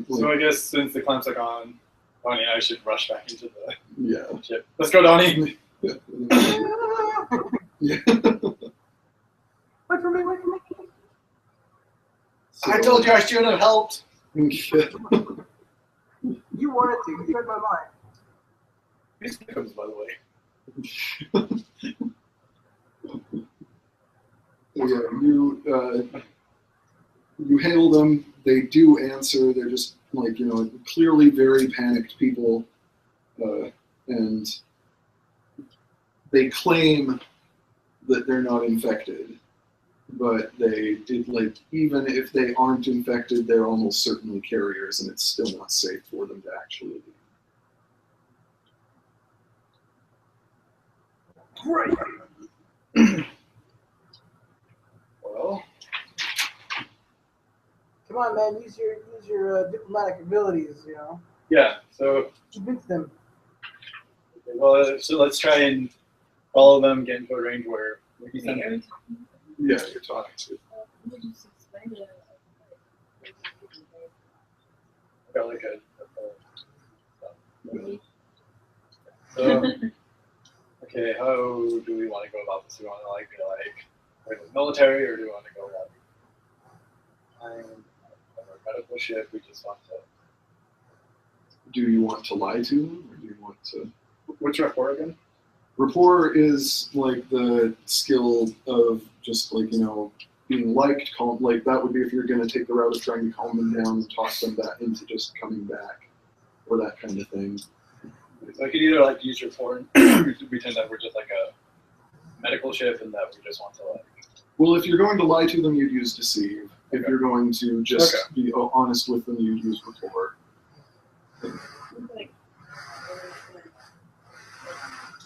So I guess since the clamps are gone, Donnie and I should rush back into the yeah. ship. Let's go, Donnie. Yeah. Wait for me, wait for me. I told you I should have helped. You wanted to. You read my mind. These pickums, by the way. Yeah, you hail them. They do answer. They're just like clearly very panicked people, and they claim that they're not infected, but they did even if they aren't infected, they're almost certainly carriers, and it's still not safe for them to actually leave. Great. Well, Come on, man. Use your diplomatic abilities. yeah. So, Convince them. well, so let's try and follow them, get into a range where we can send them. Yeah, you're talking to. We just explain it. Got like So, okay, how do we want to go about this? Do we want to be with the military, or do we want to go a medical ship? We just want to. Do you want to lie to them, or do you want to? What's rapport again? Rapport is like the skill of just being liked, calm. Like that would be if you're going to take the route of trying to calm them down and talk them back into just coming back, or that kind of thing. So I could either use rapport and pretend that we're just like a medical ship and that we just want to Well, if you're going to lie to them, you'd use deceive. If you're going to just be honest with them, you'd use rapport. Like,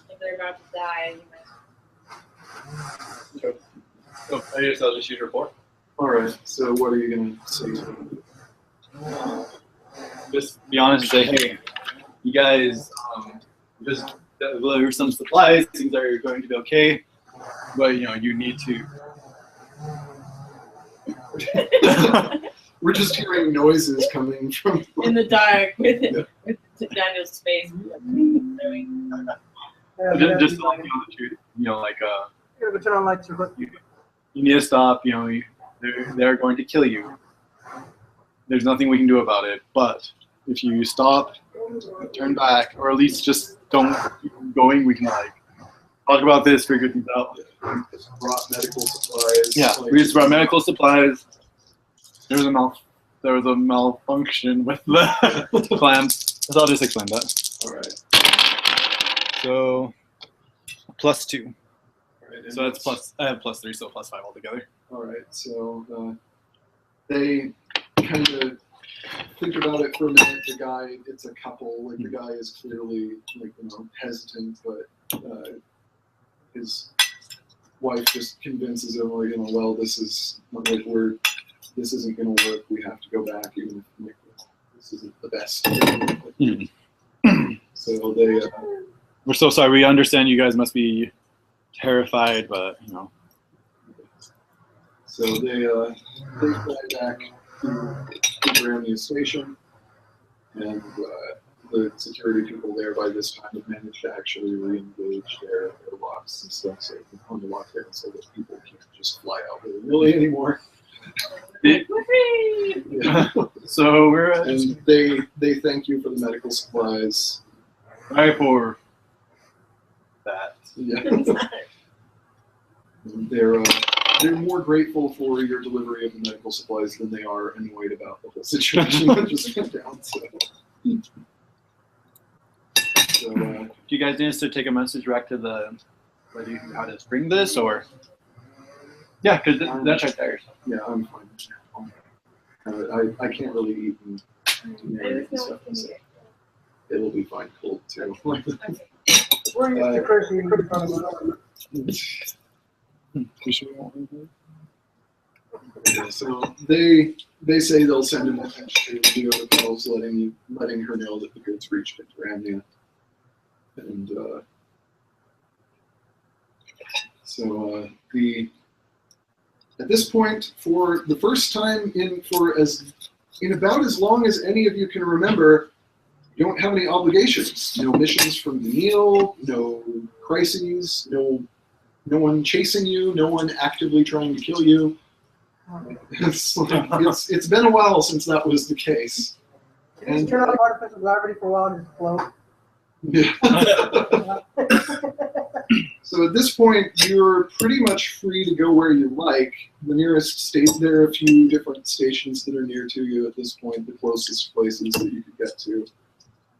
if they're about to die, you might. So I guess I'll just use rapport. All right. So what are you going to say to them? Just be honest and say, hey, you guys just deliver some supplies. Things are going to be okay, but you need to. We're just hearing noises coming from. In the dark with Daniel's face. Just to let you know the truth. You gotta go turn on lights or what? You need to stop. They're going to kill you. There's nothing we can do about it. But if you stop, turn back, or at least just don't keep going, we can talk about this, figure things out. Brought medical supplies. Yeah, we just brought medical supplies. There was a malfunction with the clamps. So I'll just explain that. All right. So +2. All right, So that's plus. I have +3, so +5 altogether. All right. So they kind of think about it for a minute. The guy, it's a couple. The guy is clearly hesitant, but his wife just convinces him, well, this isn't going to work. We have to go back, even if this isn't the best. So they. We're so sorry. We understand you guys must be terrified, but So they fly back to Grandview Station. and the security people there by this time have managed to actually re-engage their locks and stuff, so on the lockdown, so that people can't just fly out willy-nilly anymore. Yeah. So we're And they thank you for the medical supplies. right for that. Yeah. They're more grateful for your delivery of the medical supplies than they are annoyed about the whole situation that just went down. So Do you guys need us to take a message back to the lady who had us bring this, or? Yeah, because that's right there. yeah, I'm fine. I can't really eat and There's no stuff, one so to it'll be fine cold too. We're used to cursing in front of us. So they say they'll send a message to the other girls letting her know that the goods reached Ramnia. And at this point, for the first time in about as long as any of you can remember, you don't have any obligations. No missions from the Neil, no crises, no one chasing you, no one actively trying to kill you. It's been a while since that was the case. Just turn off artificial gravity for a while and just float. Yeah. So at this point, you're pretty much free to go where you like. The nearest state, there are a few different stations that are near to you at this point, the closest places that you could get to.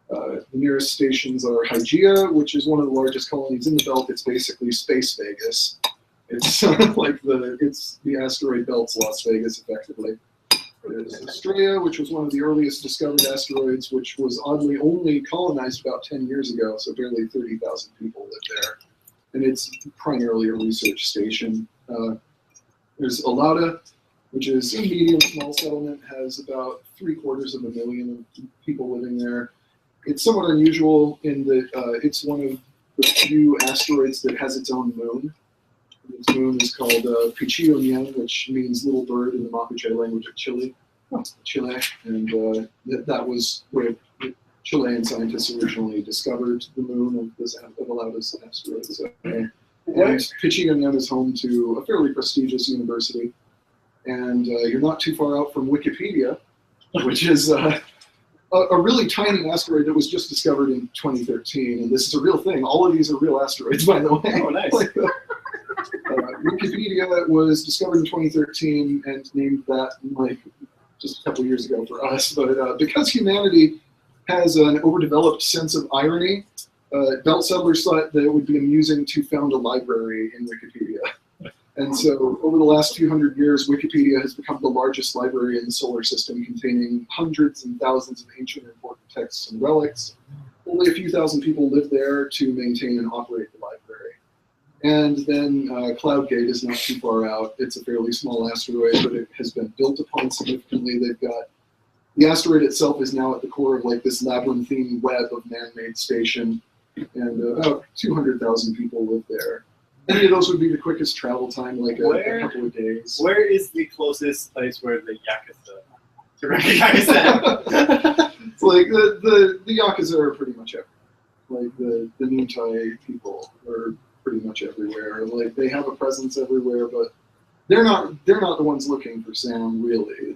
The nearest stations are Hygeia, which is one of the largest colonies in the belt. It's basically Space Vegas. It's it's the asteroid belt's Las Vegas, effectively. There's Estrella, which was one of the earliest discovered asteroids, which was oddly only colonized about 10 years ago, so barely 30,000 people live there. And it's primarily a research station. There's Alauda, which is a medium small settlement, has about 750,000 people living there. It's somewhat unusual in that it's one of the few asteroids that has its own moon. Its moon is called Pichillo, which means little bird in the Mapuche language of Chile. And that was where Chilean scientists originally discovered the moon of Alauda's asteroid. So, and Pichillo is home to a fairly prestigious university. And you're not too far out from Wikipedia, which is a really tiny asteroid that was just discovered in 2013. And this is a real thing. All of these are real asteroids, by the way. Oh, nice. Wikipedia was discovered in 2013 and named that just a couple years ago for us. But because humanity has an overdeveloped sense of irony, belt settlers thought that it would be amusing to found a library in Wikipedia. And so over the last few hundred years, Wikipedia has become the largest library in the solar system, containing hundreds and thousands of ancient and important texts and relics. Only a few thousand people live there to maintain and operate the library. And then Cloudgate is not too far out. It's a fairly small asteroid, but it has been built upon significantly. The asteroid itself is now at the core of this labyrinthine web of man-made station, and about 200,000 people live there. Any of those would be the quickest travel time, a couple of days. Where is the closest place where the Yakuza to recognize them? It's the Yakuza are pretty much everywhere. The Nintai people are pretty much everywhere. They have a presence everywhere, but they're not the ones looking for Sam, really.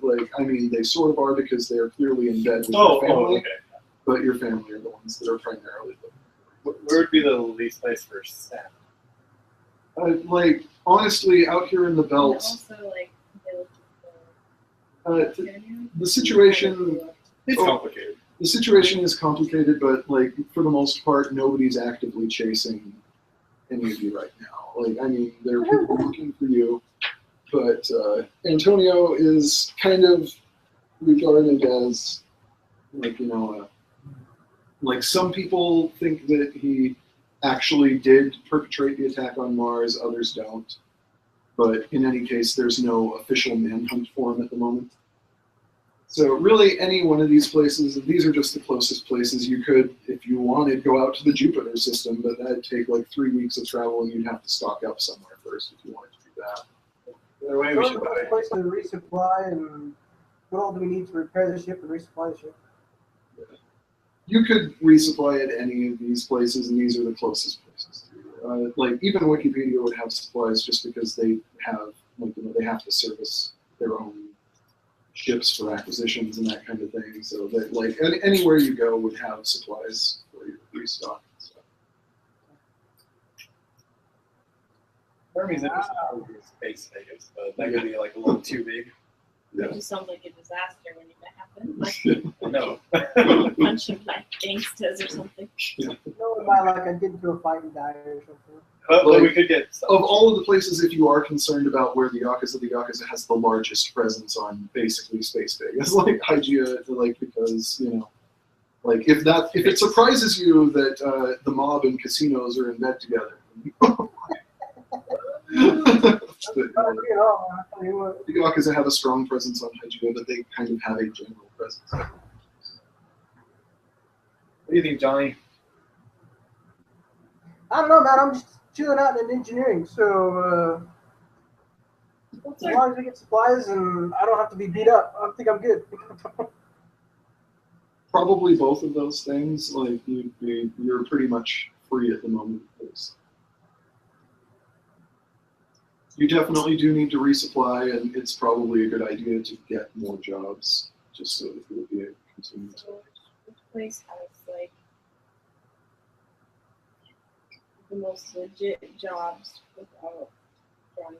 They sort of are because they're clearly in bed with your family. Okay. But your family are the ones that are primarily looking. Where would be the least place for Sam? Honestly, out here in the And belt, also, the situation It's complicated. the situation is complicated, but for the most part, nobody's actively chasing any of you right now. There are people looking for you, but Antonio is kind of regarded as some people think that he actually did perpetrate the attack on Mars, others don't. But in any case, there's no official manhunt for him at the moment. So really, any one of these places, and these are just the closest places you could, if you wanted, go out to the Jupiter system, but that'd take 3 weeks of travel, and you'd have to stock up somewhere first if you wanted to do that. Either way, we should buy. Place to resupply, and what all do we need to repair the ship and resupply the ship? You could resupply at any of these places, and these are the closest places to you. Like even Wikipedia would have supplies just because they have, like, you know, they have to service their own ships for acquisitions and that kind of thing. So that like anywhere you go would have supplies for your restock. So. Hermes interested in Space Vegas, but that could be like a little too big. It just sounds like a disaster when it happens. Like No. a bunch of like gangsters or something. No, about like I get into a fight and die or something. But we could get some. Of all of the places, if you are concerned about where the Yakuza has the largest presence on basically Space Vegas, like Hygeia, like because you know, like if it surprises you that the mob and casinos are in bed together. But, the Yakuza have a strong presence on Hygeia, but they kind of have a general presence. What do you think, Johnny? I don't know, man. I'm just chilling out in engineering, so as long as we get supplies and I don't have to be beat up, I think I'm good. Probably both of those things. Like you're pretty much free at the moment. You definitely do need to resupply, and it's probably a good idea to get more jobs, just so that you'll be able to continue. So which place has like the most legit jobs without drawing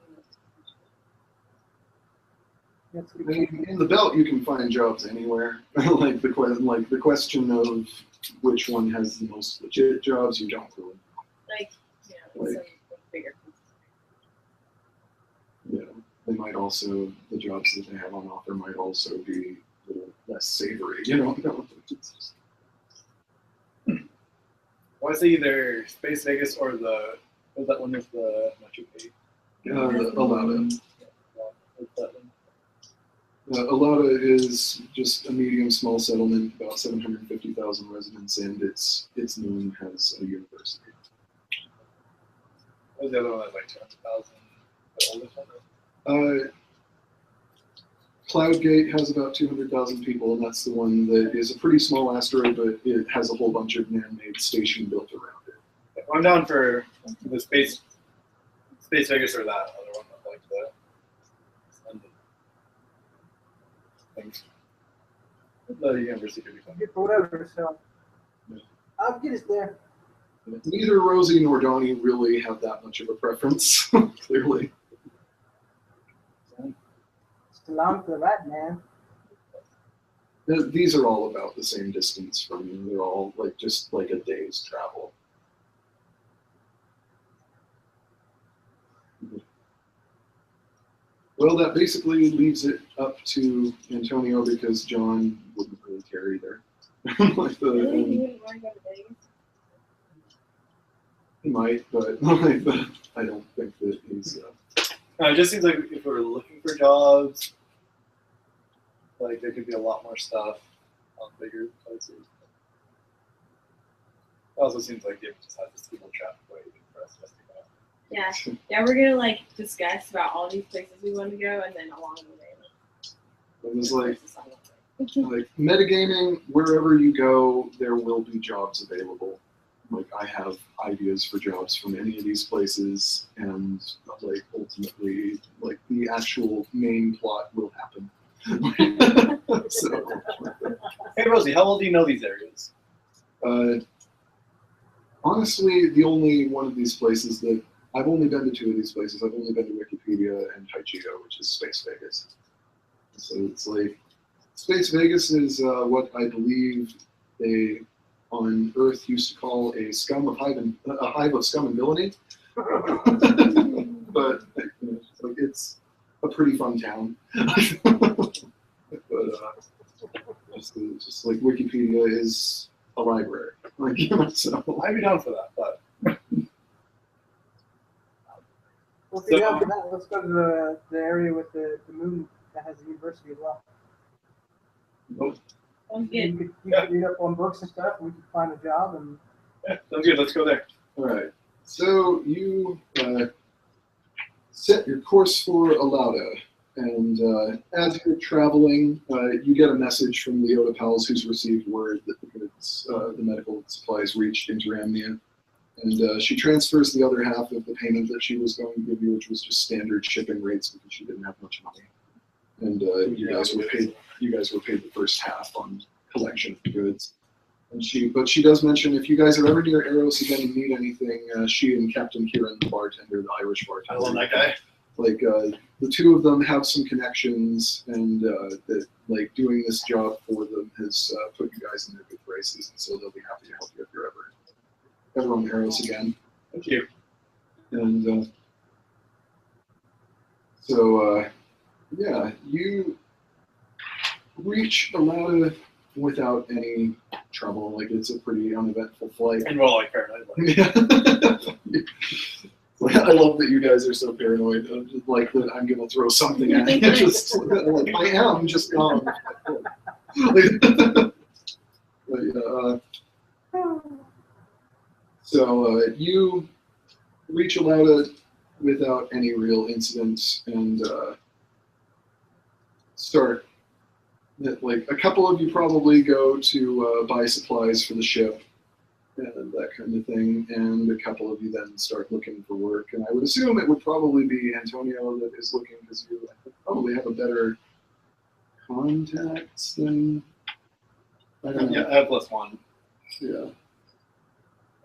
That's I mean, in the belt, you can find jobs anywhere. like the question of which one has the most legit jobs, you don't really. like some like, bigger places. Yeah, they might also, the jobs that they have on offer might also be a little less savory, you know? I want to say either Space Vegas or what was that one with the Machu Picchu? Alada. What's that one? Alada is just a medium-small settlement, about 750,000 residents, and it's known as a university. What was the other one that was like 200,000? The oldest one? Cloudgate has about 200,000 people, and that's the one that is a pretty small asteroid, but it has a whole bunch of man-made station built around it. I'm down for the Space Vegas or that other one, like the things. The university could be fun. Get whatever, so I'll get us there. Neither Rosie nor Donnie really have that much of a preference, clearly. Still on for that, man. These are all about the same distance from you. They're all like just like a day's travel. Well, that basically leaves it up to Antonio because John wouldn't really care either. Like Really? You wouldn't want to go to Vegas? He might, but I don't think that he's. It just seems like if we're looking for jobs, like there could be a lot more stuff on bigger places. It also seems like it just has this people trap waiting for us to go. Yeah, we're gonna like discuss about all these places we want to go, and then along the way, It was like metagaming. Wherever you go, there will be jobs available. Like I have ideas for jobs from any of these places, and like ultimately, like the actual main plot will happen. So, Hey Rosie, how well do you know these areas? honestly, the only one of these places that I've only been to two of these places. I've only been to Wikipedia and Hygeia, which is Space Vegas. So it's like Space Vegas is what I believe they on Earth used to call a hive of scum and villainy. But like, it's a pretty fun town. But just like Wikipedia is a library, like so. I'd be down for that, but Well, if you're down for that, let's go to the area with the moon that has a university as well. sounds You good. could read up on books and stuff. We could find a job and. yeah, sounds good. Let's go there. All right. So you set your course for Alauda. And as you're traveling, you get a message from Leota Pals, who's received word that the goods, the medical supplies reached Interamnia. And she transfers the other half of the payment that she was going to give you, which was just standard shipping rates because she didn't have much money. And you guys were paid. You guys were paid the first half on collection of the goods. And but she does mention if you guys are ever near Eros again and need anything, she and Captain Kieran, the bartender, the Irish bartender. I love that guy. Like the two of them have some connections, and that like doing this job for them has put you guys in their good graces, and so they'll be happy to help you if you're ever on Eros again. Thank you. And yeah, you reach Alauda without any trouble. Like it's a pretty uneventful flight. And we're all like paranoid. Yeah. I love that you guys are so paranoid. Like that I'm gonna throw something at you. Just like I am, just gone. So you reach Alauda without any real incidents and start. Like a couple of you probably go to buy supplies for the ship and that kind of thing, and a couple of you then start looking for work. And I would assume it would probably be Antonio that is looking because you probably have a better contacts than. I don't know. Yeah, I have +1. Yeah.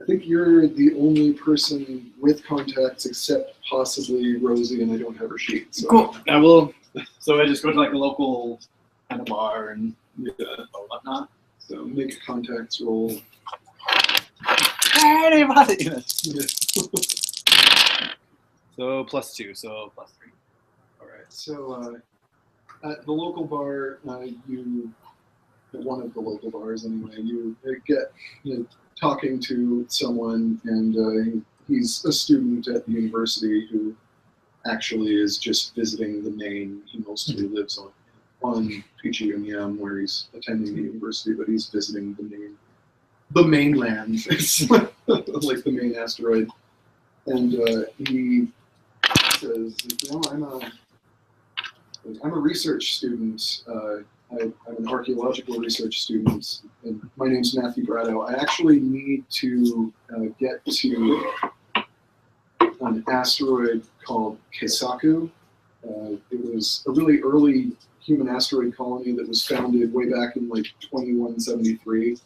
I think you're the only person with contacts except possibly Rosie, and I don't have her sheet. So. Cool. I will. So I just go to like a local kind of bar and whatnot. So make a contacts roll. Anybody. So +2, so +3. All right. So at the local bar, at one of the local bars anyway, you get talking to someone, and he's a student at the university who actually is just visiting the main. He mostly lives on PGMM where he's attending the university, but he's visiting the mainland. It's like the main asteroid. And he says, I'm a research student. I'm an archaeological research student, and my name's Matthew Grado. I actually need to get to an asteroid called Keisaku. It was a really early human asteroid colony that was founded way back in like 2173.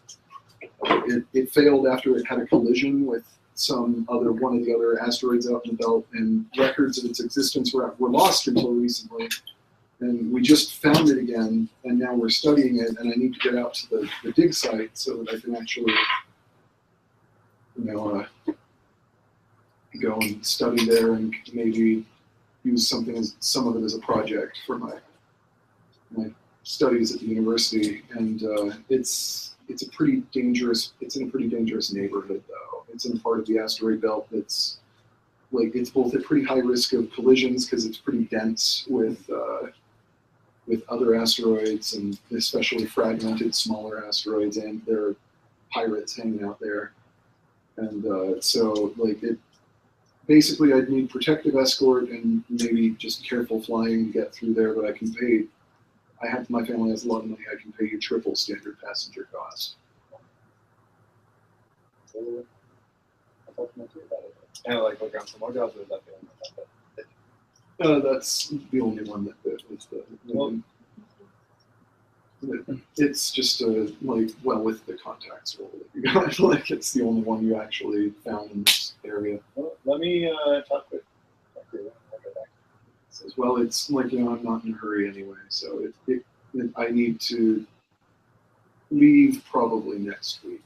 It failed after it had a collision with one of the other asteroids out in the belt, and records of its existence were lost until recently. And we just found it again, and now we're studying it, and I need to get out to the dig site so that I can actually, go and study there and maybe use some of it as a project for my studies at the university. And it's in a pretty dangerous neighborhood, though. It's in a part of the asteroid belt that's it's both at pretty high risk of collisions because it's pretty dense with other asteroids, and especially fragmented smaller asteroids, and there are pirates hanging out there. And so basically I'd need protective escort and maybe just careful flying to get through there, but my family has a lot of money. I can pay you triple standard passenger cost. So I talked to my about it. And look around some more jobs, or is that the only one? That's the only one that is it's just with the contacts role that you got, it's the only one you actually found in this area. Well, let me talk with you. As well, it's I'm not in a hurry anyway, so I need to leave probably next week.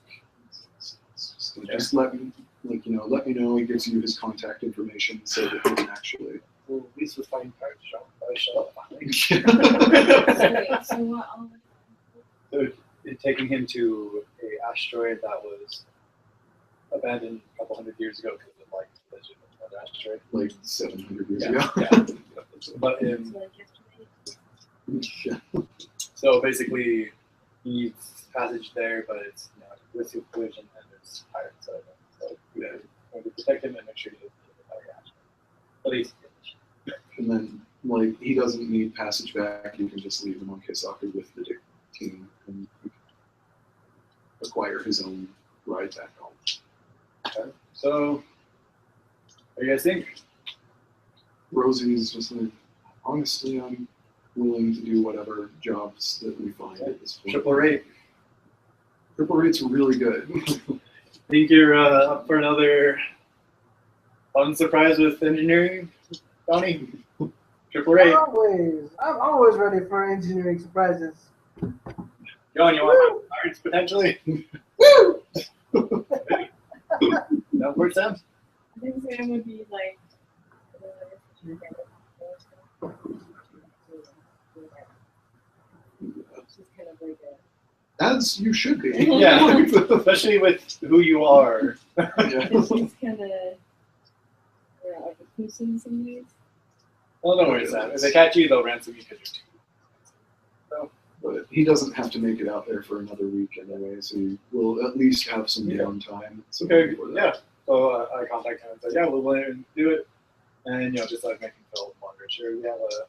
Just let me know. He gives you his contact information so that he can actually. Well, at least we're finding parts. Shut up. So what? So it's taking him to a asteroid that was abandoned a couple hundred years ago because of collision with another asteroid. Like 700 years ago. Yeah. But yeah. So basically, he needs passage there, but it's risk of collision and there's pirates. So we have to protect him and make sure he doesn't get the asteroid. At least. And then like he doesn't need passage back. You can just leave him on Keisaka with the team, and he can acquire his own ride back home. Okay. So, what do you guys think? Rosie's just like, honestly, I'm willing to do whatever jobs that we find at this point. Triple rate. Triple rate's really good. Think you're up for another fun surprise with engineering, Donnie? Triple rate. I'm always ready for engineering surprises. John, you want my cards potentially? Woo! No word sound? I think Sam would be like. She's kind of like a. As you should be. Yeah, especially with who you are. Yeah. She's kind of. Like a pussy in some ways. Well, don't worry, Sam. If they catch you, they'll ransom you because you're too. But he doesn't have to make it out there for another week anyway, so you will at least have some downtime. So Okay, before that. yeah. So I contact him and said, yeah, we'll go ahead and do it. And, just like making Phil wonder, sure, we have a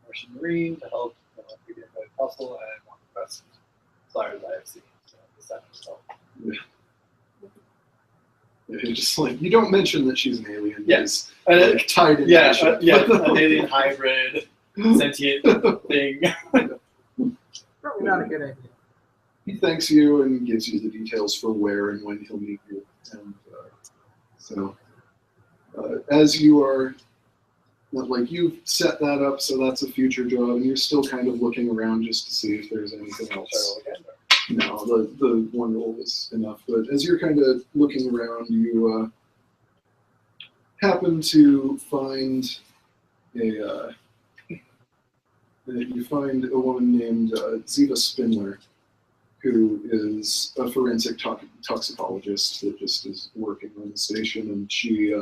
Martian Marine to help begin the puzzle and one of the best flyers I have seen. So, Yeah, you're just like, you don't mention that she's an alien. Yes. It's, like, tied in. yeah, an alien hybrid sentient thing. Probably not a good idea. He thanks you and gives you the details for where and when he'll meet you. And as you are, like, you've set that up, so that's a future job, and you're still kind of looking around just to see if there's anything else. No, the one role is enough. But as you're kind of looking around, you happen to find a woman named Ziva Spindler, who is a forensic toxicologist that just is working on the station, and she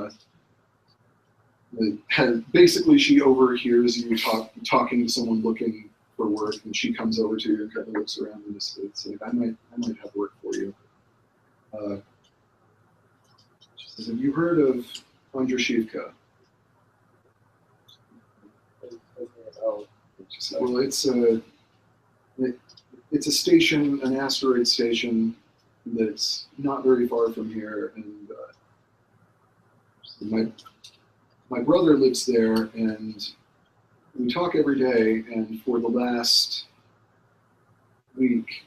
she overhears you talking to someone looking for work, and she comes over to you and kind of looks around and just says, like, I might have work for you. She says, have you heard of Andrashivka? She said, well, it's a station, an asteroid station that's not very far from here, and my brother lives there, and we talk every day, and for the last week,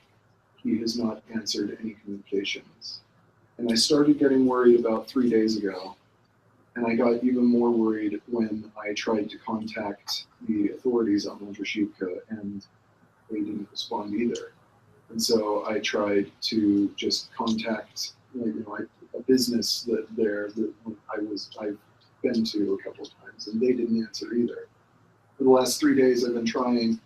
he has not answered any communications. And I started getting worried about 3 days ago, and I got even more worried when I tried to contact the authorities on Andrashivka, and they didn't respond either. And so I tried to just contact, a business that I've been to a couple of times, and they didn't answer either. For the last 3 days, I've been trying.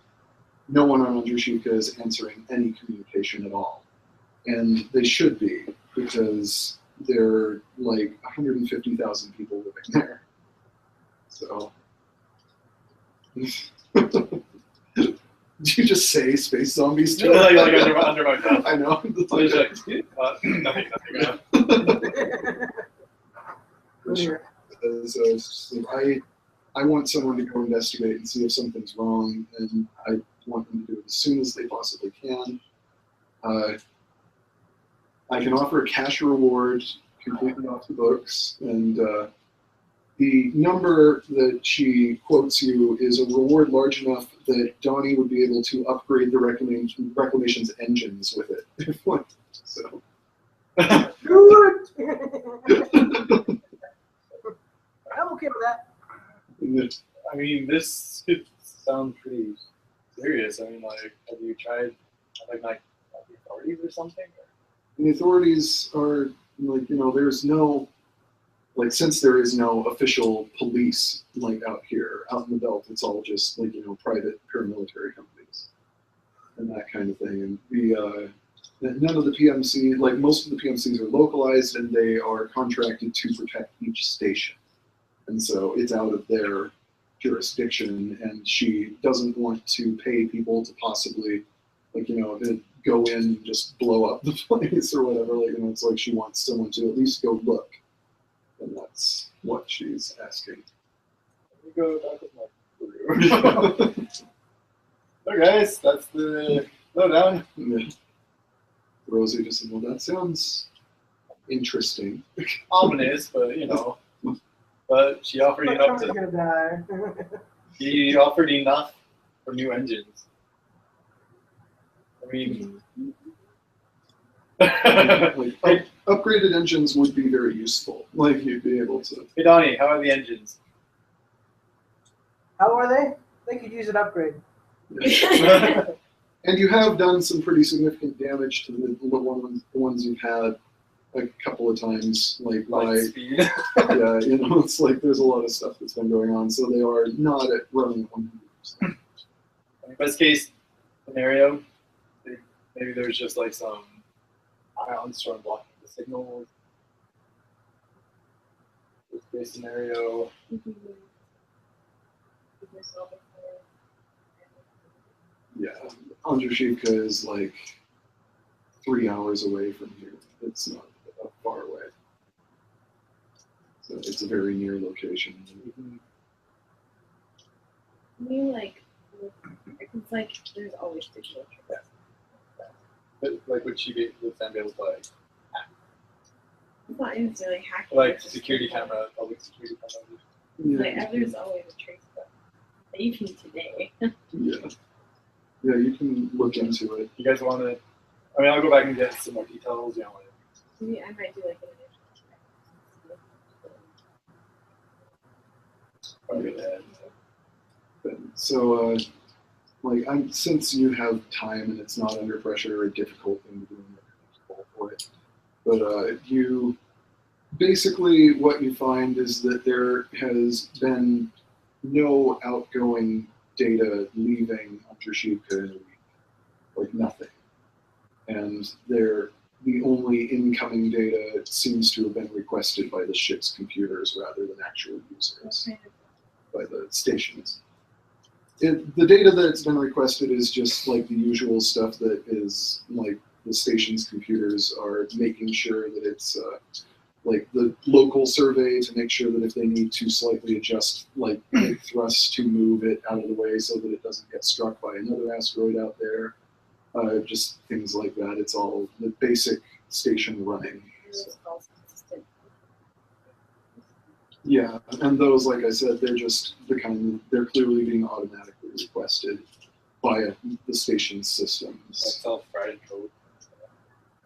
No one on Andrashivka is answering any communication at all, and they should be, because there are like 150,000 people living there. So. Did you just say space zombies too? like under my breath. I know. So he's like, nothing. So I want someone to go investigate and see if something's wrong, and I want them to do it as soon as they possibly can. I can offer a cash reward completely off the books, and the number that she quotes you is a reward large enough that Donnie would be able to upgrade the Reclamation's engines with it. So. Good. I'm okay with that. I mean, this could sound pretty serious. I mean, like, have you tried, like the authorities or something? The authorities are, there's no, since there is no official police, out here, out in the belt, it's all just, private paramilitary companies and that kind of thing. And none of the PMC, most of the PMCs are localized, and they are contracted to protect each station. And so it's out of their jurisdiction, and she doesn't want to pay people to possibly, go in and just blow up the place or whatever. It's like she wants someone to at least go look, and that's what she's asking. We go back with So guys, that's the lowdown. Yeah. Rosie just said, well, that sounds interesting. Ominous, but you know. But she offered My enough. car's gonna die. She offered enough for new engines. I mean, Like, upgraded engines would be very useful. Like, you'd be able to. hey Donnie, how are the engines? How are they? They could use an upgrade. And you have done some pretty significant damage to the ones you've had a couple of times, like Light by speed. yeah, you know, it's like there's a lot of stuff that's been going on, so they are not at running 100%. Best case scenario, maybe there's just like some ion storm blocking the signals. Best case scenario, Yeah, Andrzejivka is like 3 hours away from here. It's not far away. So it's a very near location. I mean, like, it's like there's always digital tricks. but like would she be would Sam be able to like It's not necessarily hacking. like it's just security like, camera, public security camera? Like, there's always a trace stuff. Even today. Yeah. Yeah, you can look into it. You guys want to? I mean, I'll go back and get some more details. You know, like, Maybe I might do like an initial check. probably that. So, like, since you have time and it's not under pressure, a difficult thing to do, for it. But you basically what you find is that there has been no outgoing data leaving Andrzejivka in a week, like nothing, and the only incoming data seems to have been requested by the ship's computers rather than actual users, by the stations. The data that's been requested is just like the usual stuff that is like the station's computers are making sure that it's like the local survey to make sure that if they need to slightly adjust like thrust to move it out of the way so that it doesn't get struck by another asteroid out there, just things like that. It's all the basic station running. So. Yeah, and those, like I said, they're just they're clearly being automatically requested via the station's systems. Like self-writing code.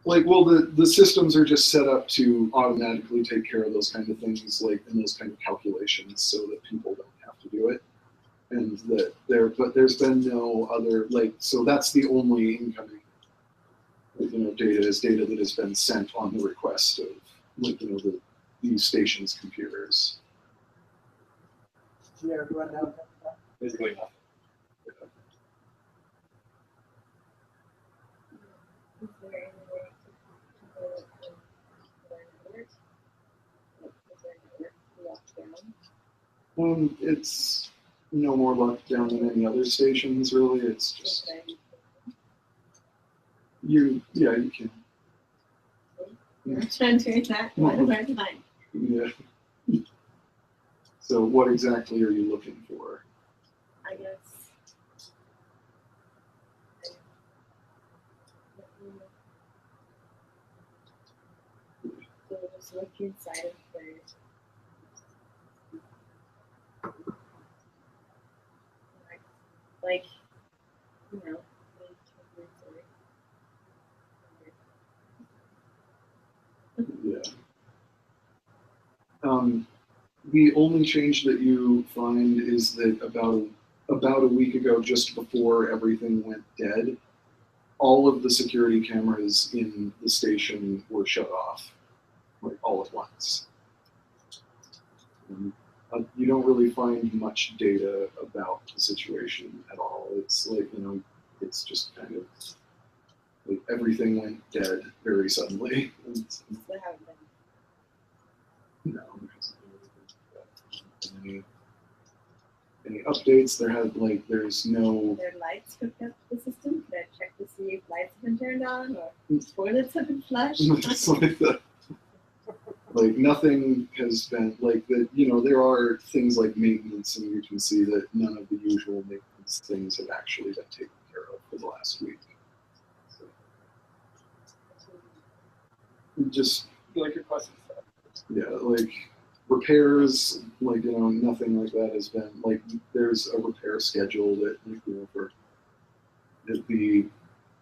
Like, well, the systems are just set up to automatically take care of those kind of things, like in those kind of calculations, so that people don't have to do it. And but there's been no other, like, so that's the only incoming, data is data that has been sent on the request of, like, these stations' computers. Yeah, run down. Basically nothing. Is there any way to go and alert? Like, is there an alert lockdown? It's no more locked down than any other stations, really. It's just you can. You're trying to do that one of our time. Yeah. So what exactly are you looking for? I guess. So just look inside of the like, Yeah. The only change that you find is that about a week ago, just before everything went dead, all of the security cameras in the station were shut off, like all at once. You don't really find much data about the situation at all. It's like, it's just kind of like everything went dead very suddenly. there haven't been. No, any updates? There's no. Their lights hooked up to the system. Could I check to see if lights have been turned on or toilets have been flushed? It's like that. Like nothing has been like that. You know, there are things like maintenance, and you can see that none of the usual maintenance things have actually been taken care of for the last week. So, just like requesting stuff. yeah, like repairs, like you know, nothing like that has been like. There's a repair schedule that you know for the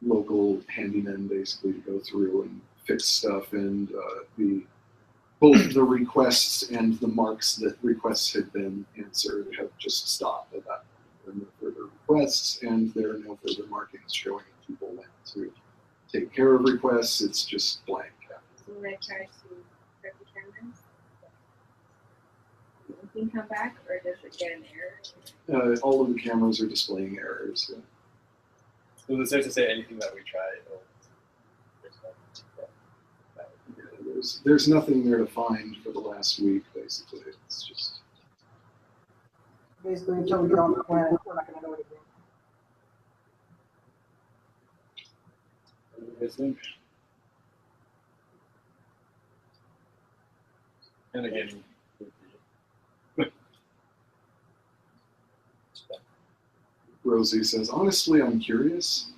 local handymen basically to go through and fix stuff, and both the requests and the marks that requests had been answered have just stopped at that point. There are no further requests, and there are no further markings showing that people went to take care of requests. It's just blank. So when I try to grab the cameras, does anything come back, or does it get an error? All of the cameras are displaying errors. Yeah. So it's safe to say anything that we try, it'll There's nothing there to find for the last week, basically. It's just Basically, until we get on the planet, we're not going to know anything. And again, Rosie says, honestly, I'm curious.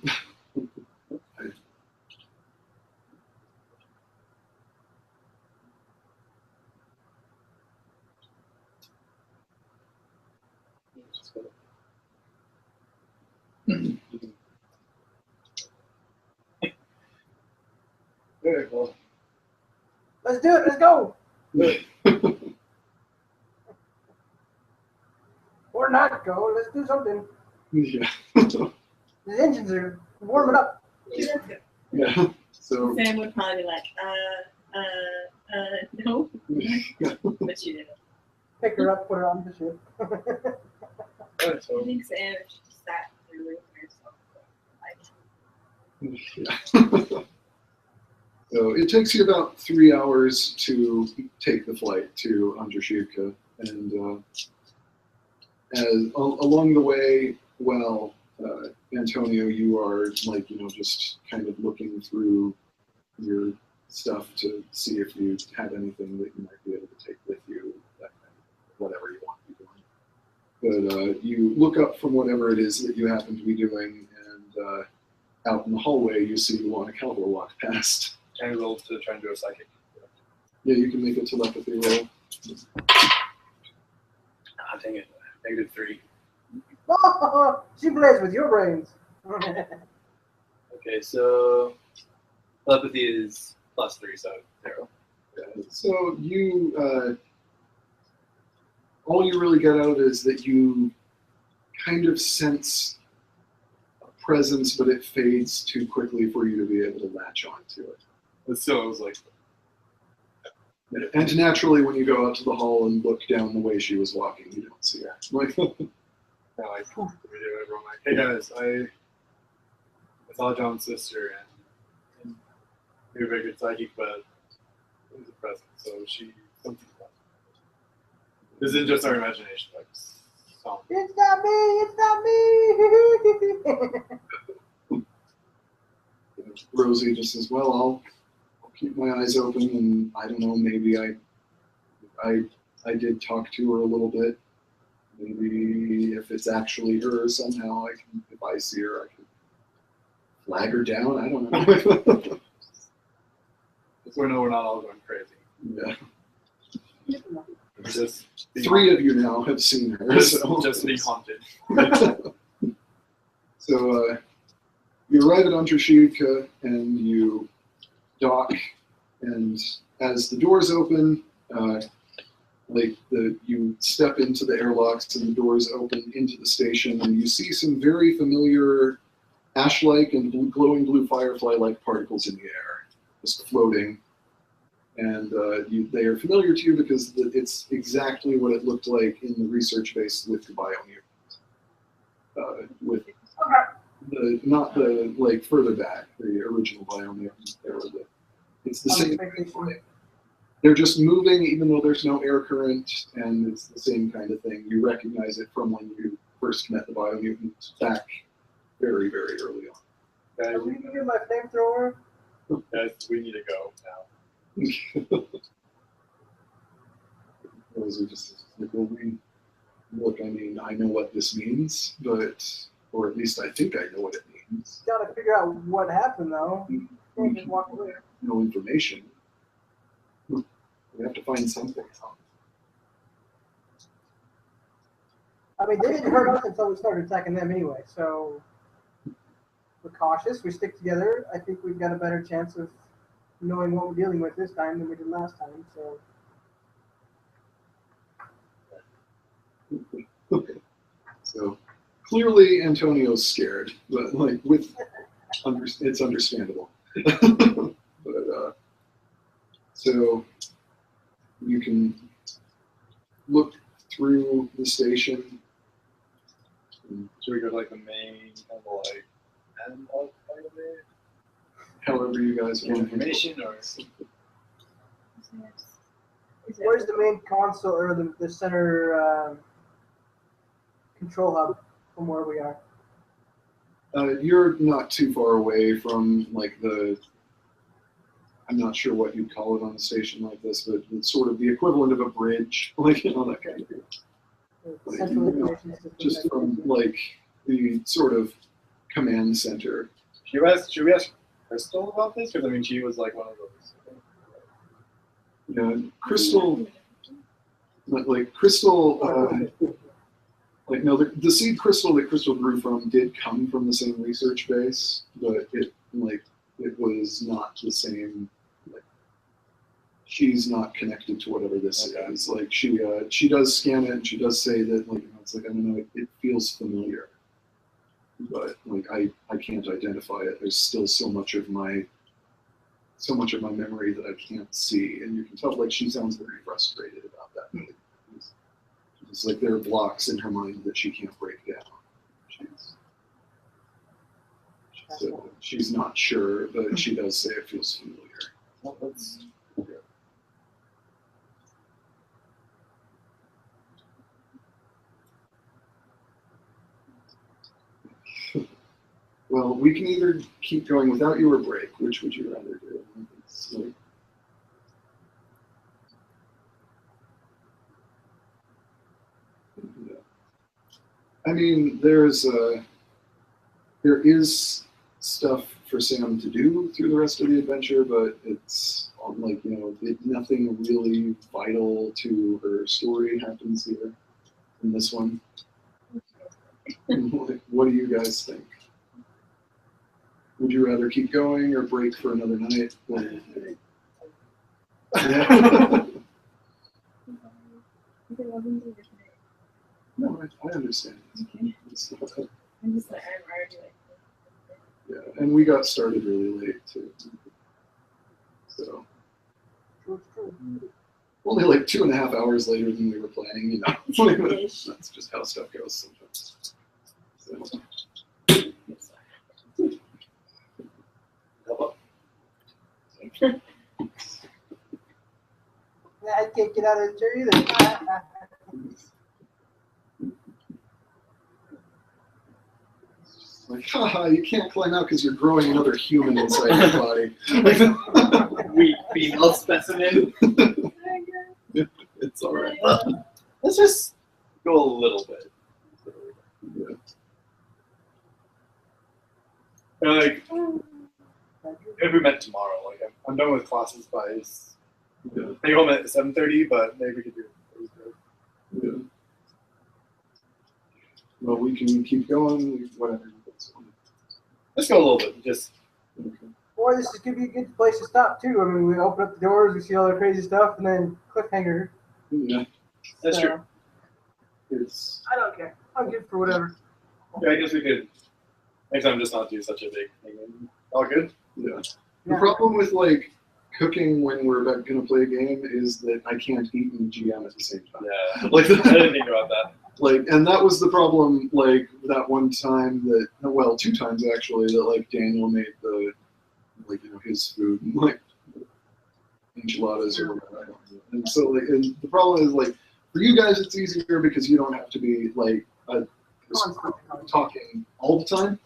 very well. Let's do it. Let's go. Or not go. Let's do something. Yeah. The engines are warming up. Yeah. So Sam would probably be like, no. But you didn't. Pick her up, put her on the ship. Alright, I so think Sam just sat in the room by herself. Like, yeah. So it takes you about 3 hours to take the flight to Andrzejewka, and along the way, well, Antonio, you are like just kind of looking through your stuff to see if you have anything that you might be able to take with you, that kind of, whatever you want to be doing. But you look up from whatever it is that you happen to be doing, and out in the hallway, you see Luana Calvo walk past. can I roll to try and do a psychic? Yeah, you can make a telepathy roll. Ah, dang it. -3. She plays with your brains. Okay, so telepathy is +3, so 0. So you, all you really get out is that you kind of sense a presence, but it fades too quickly for you to be able to latch onto it. But still, it was like, And naturally, when you go out to the hall and look down the way she was walking, you don't see her. Like, everyone like, hey guys, I saw John's sister, and maybe a good psychic, but it was a present, so she something about it. This isn't just our imagination, like song. It's not me. It's not me. Rosie just says, "Well, I'll keep my eyes open, and I don't know, maybe I did talk to her a little bit. Maybe if it's actually her somehow, if I see her, I can flag her down. I don't know." So we know we're not all going crazy. Yeah. We're just being 3 of you now have seen her. just being haunted. So you arrive at Andrzejewka and you dock, and as the doors open, you step into the airlocks and the doors open into the station, and you see some very familiar ash-like and glowing blue firefly-like particles in the air, just floating. And they are familiar to you because it's exactly what it looked like in the research base with the biomutant. Not the further back, the original biomutant. It's the same. They're just moving, even though there's no air current, and it's the same kind of thing. You recognize it from when you first met the biomutant back very, very early on. Guys, Can you give my flamethrower? we need to go now. those are just like, well, look, I mean, I know what this means, but, or at least I think I know what it means. Gotta figure out what happened though. Can't just walk away. No information. We have to find something. I mean, they didn't hurt us until we started attacking them anyway, so we're cautious, we stick together. I think we've got a better chance of knowing what we're dealing with this time than we did last time, so. Okay. So clearly Antonio's scared, but like it's understandable. But so you can look through the station. Should we go to like the main kind of like end of part of it? However you guys want. Information or Where's the main console or the center control hub from where we are? You're not too far away from like I'm not sure what you'd call it on a station like this, but it's sort of the equivalent of a bridge, like, you know, that kind of thing. Like, Central information system. just from like the sort of command center. should we ask Crystal about this? Because I mean, she was like one of those. Yeah, Crystal, like Crystal, like no, the seed crystal that Crystal grew from did come from the same research base, but it was not the same. Like, she's not connected to whatever this is. Like she does scan it and she does say that, like, you know, it's like, I don't know, it feels familiar, but like I can't identify it. There's still so much of my memory that I can't see, and you can tell like she sounds very frustrated about that. Like, it's like there are blocks in her mind that she can't break down. She's not sure, but she does say it feels familiar. Well, that's Well, we can either keep going without you or break. Which would you rather do? It's like, yeah. I mean, there is stuff for Sam to do through the rest of the adventure, but it's like, you know, nothing really vital to her story happens here in this one. What do you guys think? Would you rather keep going or break for another night? No, I understand. Okay. I'm just like, I'm already like. Yeah, and we got started really late too. So only like 2.5 hours later than we were planning, you know. That's just how stuff goes sometimes. So. Yeah, I can't get out of the chair either. Like, haha, you can't climb out because you're growing another human inside your body. weak female specimen. It's all right. Let's just go a little bit. Yeah. Like, if we met tomorrow, like I'm done with classes by. Yeah. I go home at 7:30, but maybe we could do Thursday. Yeah. Well, we can keep going, whatever. Let's go a little bit. Just Boy, this could be a good place to stop too. I mean, we open up the doors, we see all the crazy stuff, and then cliffhanger. Yeah. that's true. It's I don't care. I'm good for whatever. Yeah, I guess we could next time just not do such a big thing. All good. yeah. The problem with like cooking when we're about gonna play a game is that I can't eat and GM at the same time. Yeah. Like I didn't think about that. Like, and that was the problem, like, that one time that, well, 2 times actually, that, like, Daniel made the, like, you know, his food, like, enchiladas or whatever. I don't know. And so, like, and the problem is, like, for you guys, it's easier because you don't have to be, like, talking all the time.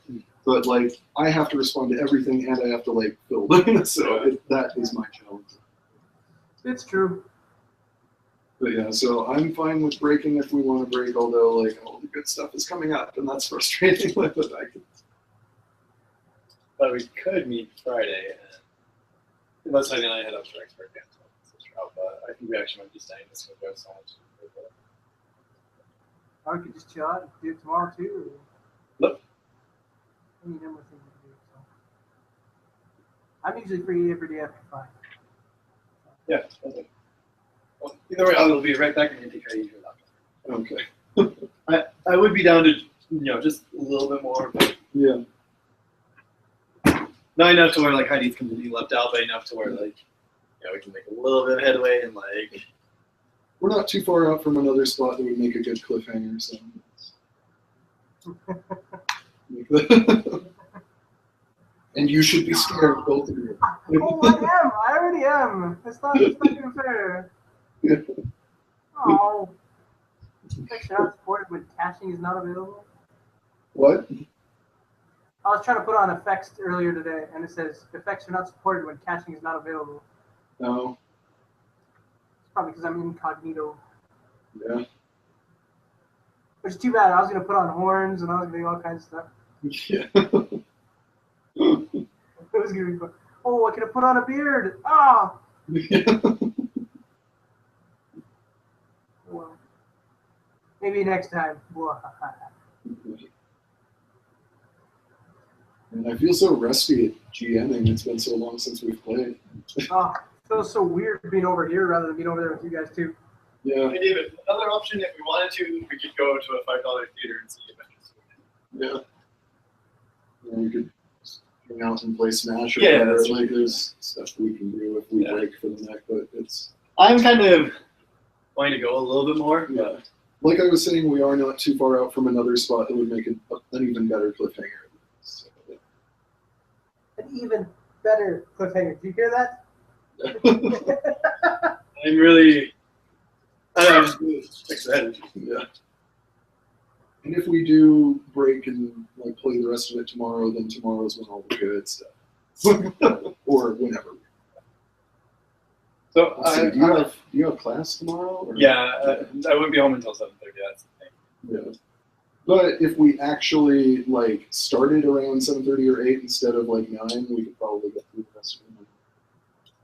But, like, I have to respond to everything and I have to, like, build. So that is my challenge. It's true. But yeah, so I'm fine with breaking if we want to break, although like all the good stuff is coming up, and that's frustrating. But But we could meet Friday, unless Heidi and I head up to Rexburg again. But I think we actually might be staying this week. So Or we could just chill out and do it tomorrow too. Look. I mean, there are more things to do. So. I'm usually free every day after 5. yeah. Okay. Well, either way, I'll be right back in Antiquity. okay. I would be down to just a little bit more, but Yeah. not enough to where like Heidi's completely left out, but enough to where like we can make a little bit of headway and like We're not too far out from another spot that would make a good cliffhanger, so. And you should be scared, both of you. Oh, I am. I already am. That's not even fair. Oh. Effects are not supported when caching is not available. What? I was trying to put on effects earlier today, and it says effects are not supported when caching is not available. No. It's probably because I'm incognito. Yeah. Which is too bad. I was going to put on horns, and I was going to do all kinds of stuff. Yeah. It was going to be fun. Oh, I could have put on a beard. Ah! Oh, well. Maybe next time. And I feel so rusty at GMing. It's been so long since we've played. Oh, it feels so weird being over here rather than being over there with you guys, too. Yeah. Hey David, another option if we wanted to, we could go to a $5 theater and see Avengers. Yeah. We could hang out and play Smash or Yeah, whatever. that's Like, there's stuff we can do if we Yeah. break for the neck, but it's. I'm kind of wanting to go a little bit more. Yeah. Like I was saying, we are not too far out from another spot that would make it an even better cliffhanger. So, An even better cliffhanger. Do you hear that? I'm really excited. yeah. And if we do break and like play the rest of it tomorrow, then tomorrow's when all the good stuff. Or whenever. So Let's see, do you have class tomorrow? Or? yeah, I wouldn't be home until 7:30. That's the thing. Yeah. But if we actually like started around 7:30 or 8 instead of like 9, we could probably get through the rest of it.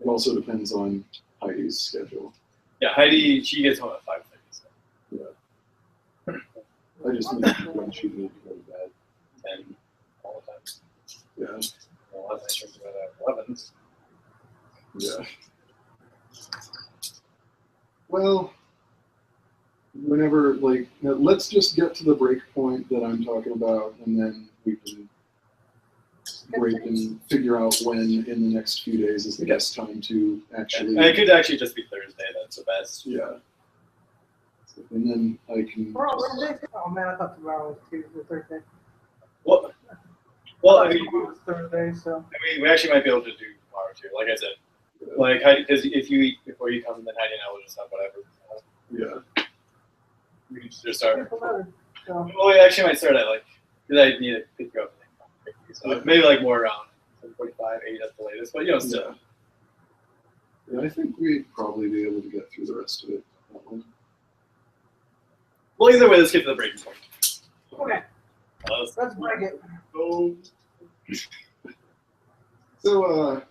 It also depends on Heidi's schedule. Yeah, Heidi, she gets home at 5:30. So Yeah. I just need to when she needs to go to bed. 10 all the time. Yeah. Well, last night she was about 11. Yeah. Well, whenever, like, let's just get to the break point that I'm talking about, and then we can break and figure out when in the next few days is the best time to actually. And it could actually just be Thursday. That's the best. Yeah. And then I can. Wednesday? Oh man, I thought tomorrow was Tuesday, Thursday. Well, I mean, it was Thursday, so. we actually might be able to do tomorrow too. Like I said, like Heidi, because if you eat before you come, then Heidi and I will just have whatever. Yeah. We can just start. So. Well, we actually might start at like, because I need to pick you up. So maybe like more around 7:45, 8 at the latest, but still. Yeah, I think we'd probably be able to get through the rest of it. That one. Well, either way, let's get to the breaking point. Okay, Let's let's break it. go. So,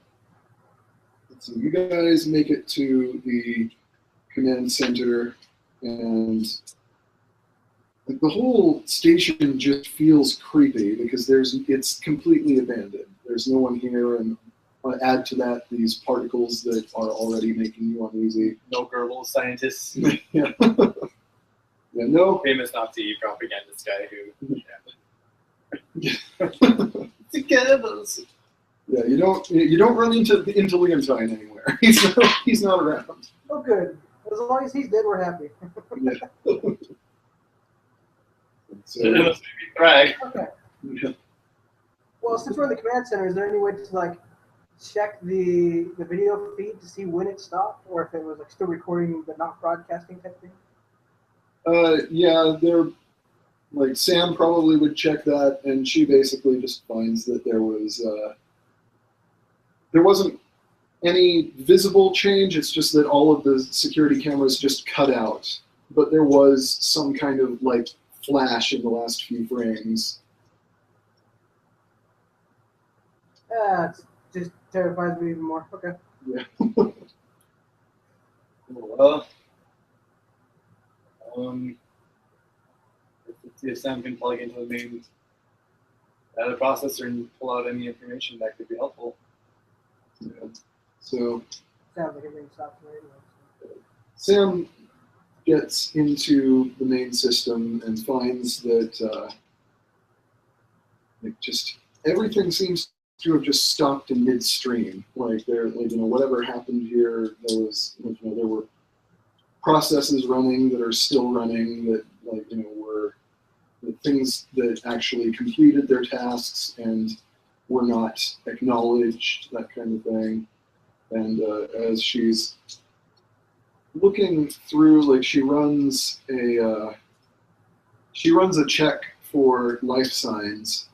let's see, you guys make it to the command center, and like, the whole station just feels creepy because it's completely abandoned. There's no one here, and add to that these particles that are already making you uneasy. No Goebbels scientists. Yeah. Yeah, no. Famous Nazi propagandist guy who. Goebbels. Yeah, you don't run into Leontine anywhere. He's not around. Oh, good. As long as he's dead, we're happy. Yeah. So, Right. Okay. yeah. Well, since we're in the command center, is there any way to like check the video feed to see when it stopped, or if it was like still recording but not broadcasting type thing? Yeah, they're like Sam probably would check that, and she basically just finds that there wasn't any visible change. It's just that all of the security cameras just cut out. But there was some kind of like flash in the last few frames. It just terrifies me even more. Okay. Yeah. Well, if Sam can plug into the main data processor and pull out any information that could be helpful. Yeah. So Sounds like everything stopped anyway. Sam gets into the main system and finds that just everything seems to have just stopped in midstream. Like whatever happened here, there were processes running that are still running that were the things that actually completed their tasks and were not acknowledged, that kind of thing. And as she's looking through, like she runs a check for life signs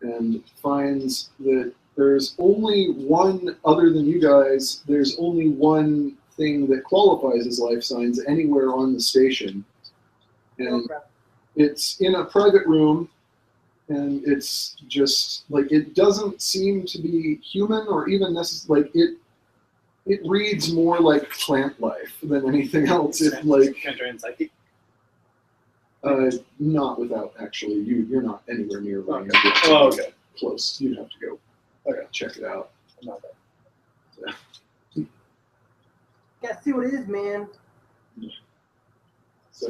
and finds that there's only one, other than you guys, there's only one thing that qualifies as life signs anywhere on the station. And it's in a private room, and it's just like, it doesn't seem to be human or even necessarily, like it reads more like plant life than anything else. It like psychic. Not without actually you're not anywhere near where you Okay. get Oh, okay. close. You'd have to go check it out. I'm not bad. Gotta see what it is, man. So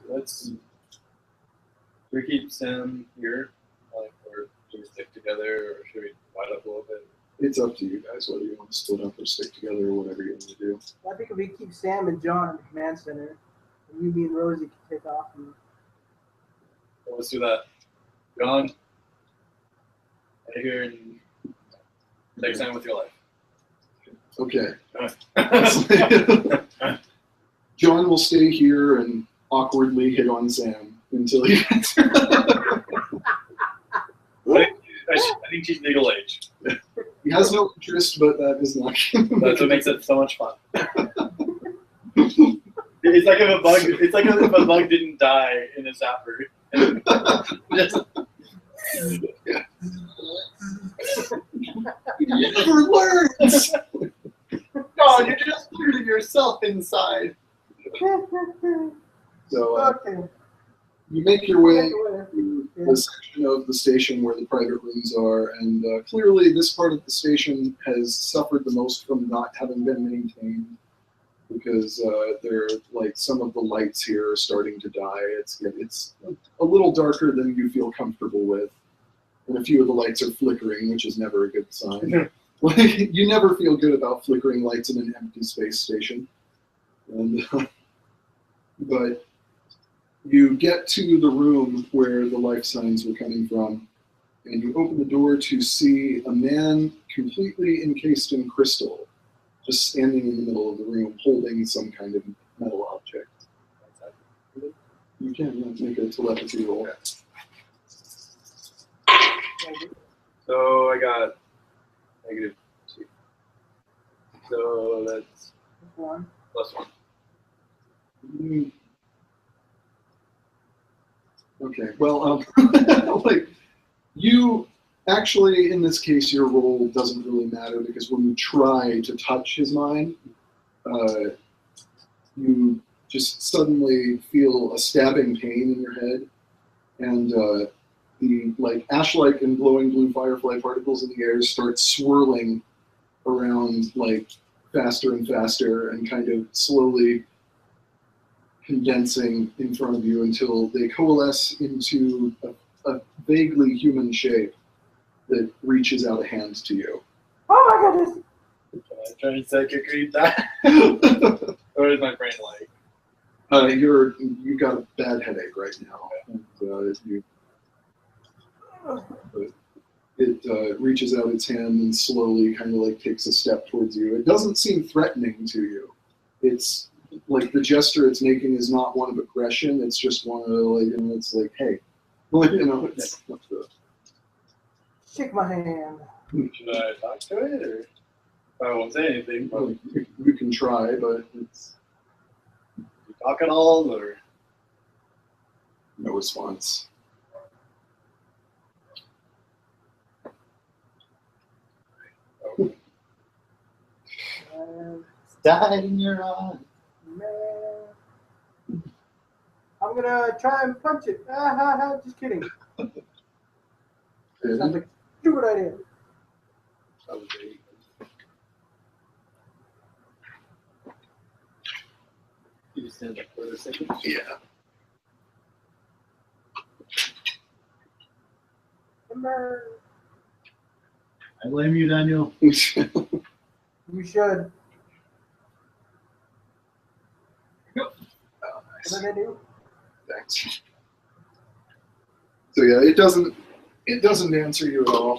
Let's we keep Sam here, like, or do we stick together, or should we divide up a little bit? it's up to you guys whether you want to split up or stick together or whatever you want to do. I think if we keep Sam and John in the command center, and you, me, and Rosie can take off. And Well, let's do that. John, right here and take Sam with your life. Okay. John will stay here and awkwardly hit on Sam until he gets I think she's legal age. He has no interest, but that is not. That's what makes it so much fun. It's like if a bug. It's like if a bug didn't die in a zapper. He never learns. God, you're just putting yourself inside. So okay. you make your way to the section of the station where the private rooms are, and clearly this part of the station has suffered the most from not having been maintained, because some of the lights here are starting to die. It's a little darker than you feel comfortable with, and a few of the lights are flickering, which is never a good sign. You never feel good about flickering lights in an empty space station. And but you get to the room where the life signs were coming from, and you open the door to see a man completely encased in crystal, just standing in the middle of the room, holding some kind of metal object. You can make a telepathy roll. So I got -2. So that's One. +1. Okay, well, like, you actually, in this case, your role doesn't really matter, because when you try to touch his mind, you just suddenly feel a stabbing pain in your head, and the ash-like and glowing blue firefly particles in the air start swirling around faster and faster, and kind of slowly condensing in front of you until they coalesce into a vaguely human shape that reaches out a hand to you. Oh my goodness! Can I try and psychic read that? Or is my brain like? You've got a bad headache right now. And, it reaches out its hand and slowly kind of takes a step towards you. It doesn't seem threatening to you. It's the gesture it's making is not one of aggression. It's just one of it's like, hey, it's not the. Shake my hand. Should I talk to it, or I won't say anything? But Well, you can try, but it's you talk at all, or no response. Died in your arms. Man. I'm gonna try and punch it. Ah, ha, ha, just kidding. Sounds like a stupid idea. that was very You just stand up for a second. Yeah. Remember, I blame you, Daniel. you should. Oh, What nice. did I do? Thanks. So yeah, it doesn't answer you at all.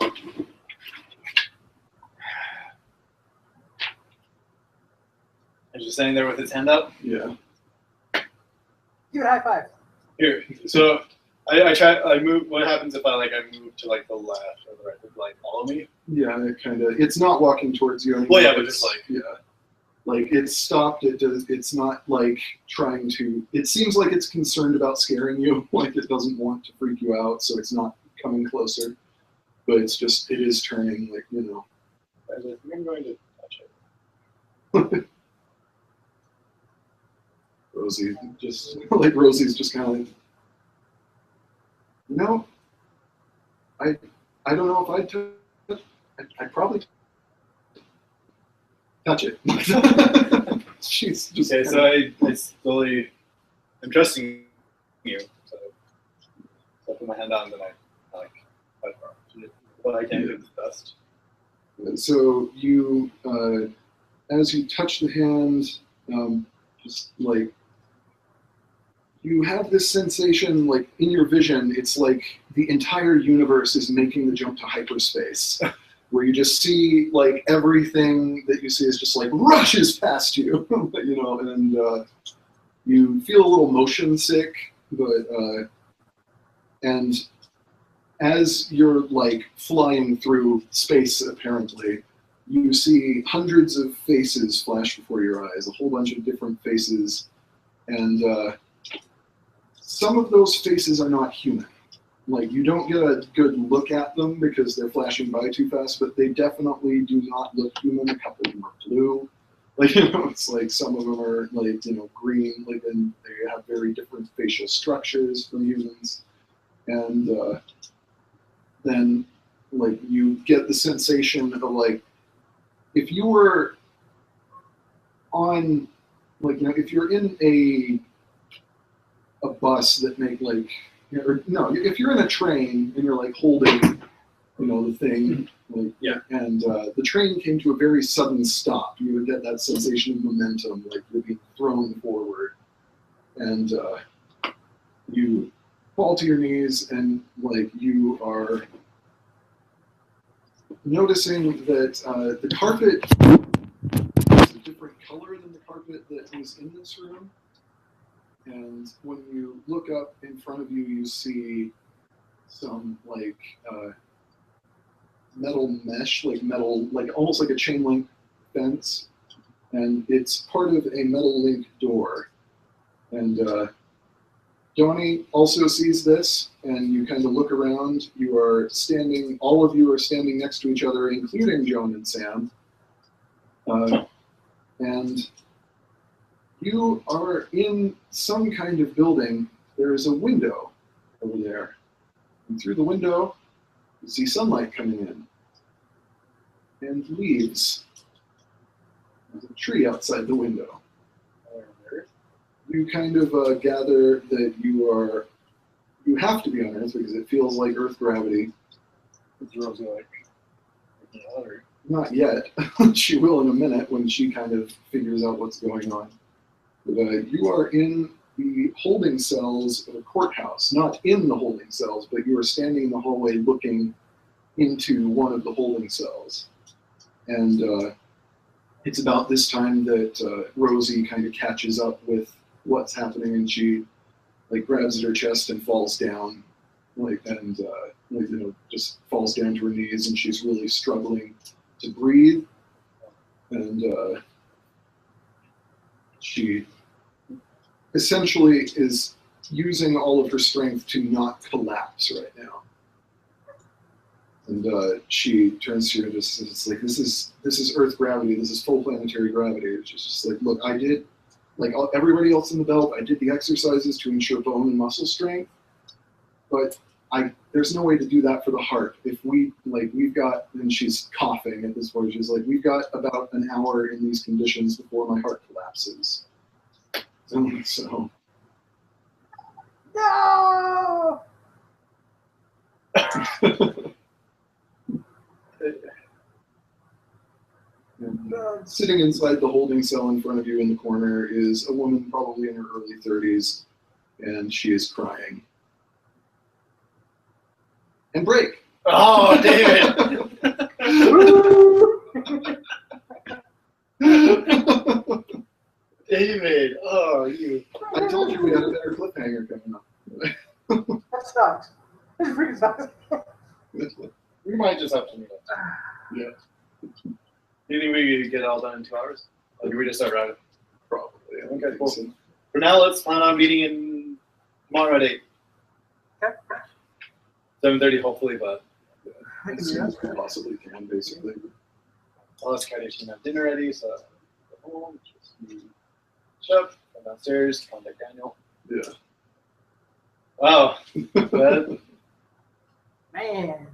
It's just standing there with its hand up. Yeah. Give it a high five. Here, so I try. I move. What happens if I move to like the left or the right? Does it, follow me? Yeah, it kind of. It's not walking towards you anymore. Well, yeah, but It's- just like yeah, like it's stopped. It does. It's not like trying to. It seems like it's concerned about scaring you. Like it doesn't want to freak you out, so it's not coming closer. But it's just. It is turning. Like I think I'm going to touch it. Rosie just like Rosie's just kind of like. No. I don't know if I'd touch. I'd probably touch it. She's just. Okay, so I slowly. I'm trusting you. So I put my hand out and then I touch it. But I can't do is dust. So you, as you touch the hand, just like you have this sensation, like in your vision, it's like the entire universe is making the jump to hyperspace, where you just see like everything that you see is just like rushes past you, and you feel a little motion sick, but and as you're like flying through space, apparently, you see hundreds of faces flash before your eyes, a whole bunch of different faces, and some of those faces are not human. Like, you don't get a good look at them because they're flashing by too fast, but they definitely do not look human. A couple of them are blue. Like, it's like some of them are like, green, like, and they have very different facial structures from humans. And then, like, you get the sensation of, like, if you were on, like, if you're in a bus that make, like, or no, if you're in a train and you're, like, holding, the thing, like, Yeah. and the train came to a very sudden stop, you would get that sensation of momentum, like you're being thrown forward, and you fall to your knees, and like you are noticing that the carpet is a different color than the carpet that was in this room. And when you look up in front of you, you see some like metal mesh, like metal, like almost like a chain link fence, and it's part of a metal link door. And Donnie also sees this, and you kind of look around. You are standing, all of you are standing next to each other, including Joan and Sam. And you are in some kind of building. There is a window over there. And through the window, you see sunlight coming in. And leaves. There's a tree outside the window. You kind of gather that you have to be on Earth because it feels like Earth gravity. It's Rosie or Not yet. She will in a minute when she kind of figures out what's going on. But you are in the holding cells of a courthouse. Not in the holding cells, but you are standing in the hallway looking into one of the holding cells. And it's about this time that Rosie kind of catches up with what's happening, and she like grabs at her chest and falls down just falls down to her knees, and she's really struggling to breathe, and she essentially is using all of her strength to not collapse right now. And she turns to you and just says, like, this is Earth gravity. This is full planetary gravity. She's just like, look, I did, like everybody else in the belt, I did the exercises to ensure bone and muscle strength, but there's no way to do that for the heart. If we've got, and she's coughing at this point, she's like, we've got about an hour in these conditions before my heart collapses. So. No! Sitting inside the holding cell in front of you in the corner is a woman probably in her early 30s, and she is crying. And break. Oh, David! David! Oh, you. I told you we had a better cliffhanger coming up. That sucks. This freaking sucks. We might just have to meet up. Yeah. Do you think we could get it all done in 2 hours? Or do we just start riding? Probably. Okay, cool. For now, let's plan on meeting in tomorrow at 8. Okay. 7:30, hopefully, but As soon as we possibly can, basically. I'll ask Katie if she can have dinner ready, so go home, just shop, come downstairs, contact Daniel. Yeah. Wow. That, Man.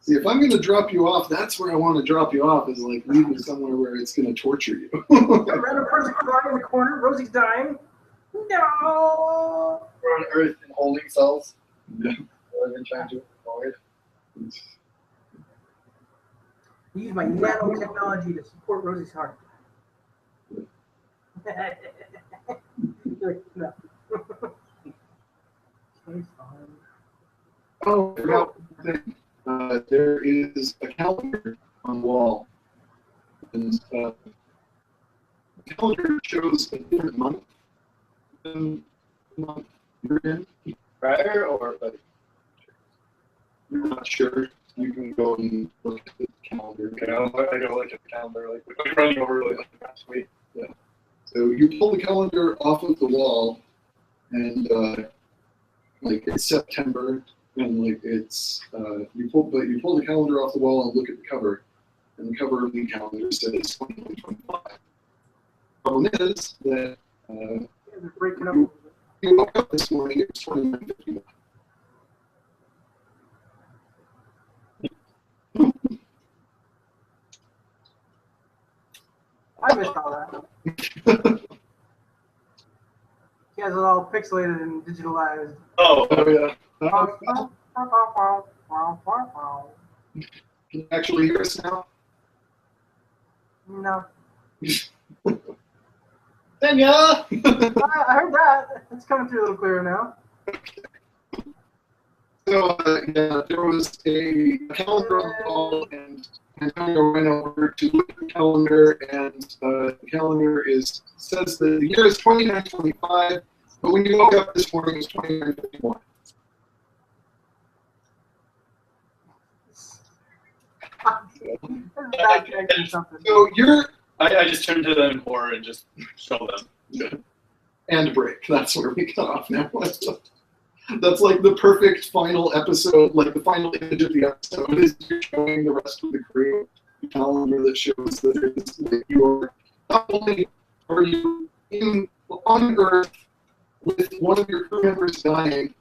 See, if I'm going to drop you off, that's where I want to drop you off, is like leave you somewhere where it's going to torture you. A random person crying in the corner. Rosie's dying. No. we're on Earth in holding cells. Yeah. I've been trying to avoid. Use my nanotechnology to support Rosie's heart. No. It's fine. Oh, I forgot one thing. There is a calendar on the wall. And the calendar shows a different month than the month you're in. Prior or like, You're not sure. You can go and look at the calendar. I go look at the calendar, like we're running over like last week. So you pull the calendar off of the wall, and like it's September, and like it's you pull the calendar off the wall and look at the cover, and the cover of the calendar says 2025. Problem is that They're breaking up. you woke up this morning, it was 2951. I missed all that. You guys are all pixelated and digitalized. Oh, Oh yeah. Can you actually hear us now? No. Daniel! I heard that. It's coming through a little clearer now. So yeah, there was a calendar on the wall, and Antonio ran over to look at the calendar, and the calendar says that the year is 2925, but when you woke up this morning, it was 2951. This is bad connection or something. So you're I just turned to them in horror and just show them. and break. That's where we cut off now. That's like the perfect final episode, like the final image of the episode is you're showing the rest of the crew a calendar that shows that it's like you're not only are you on Earth with one of your crew members dying,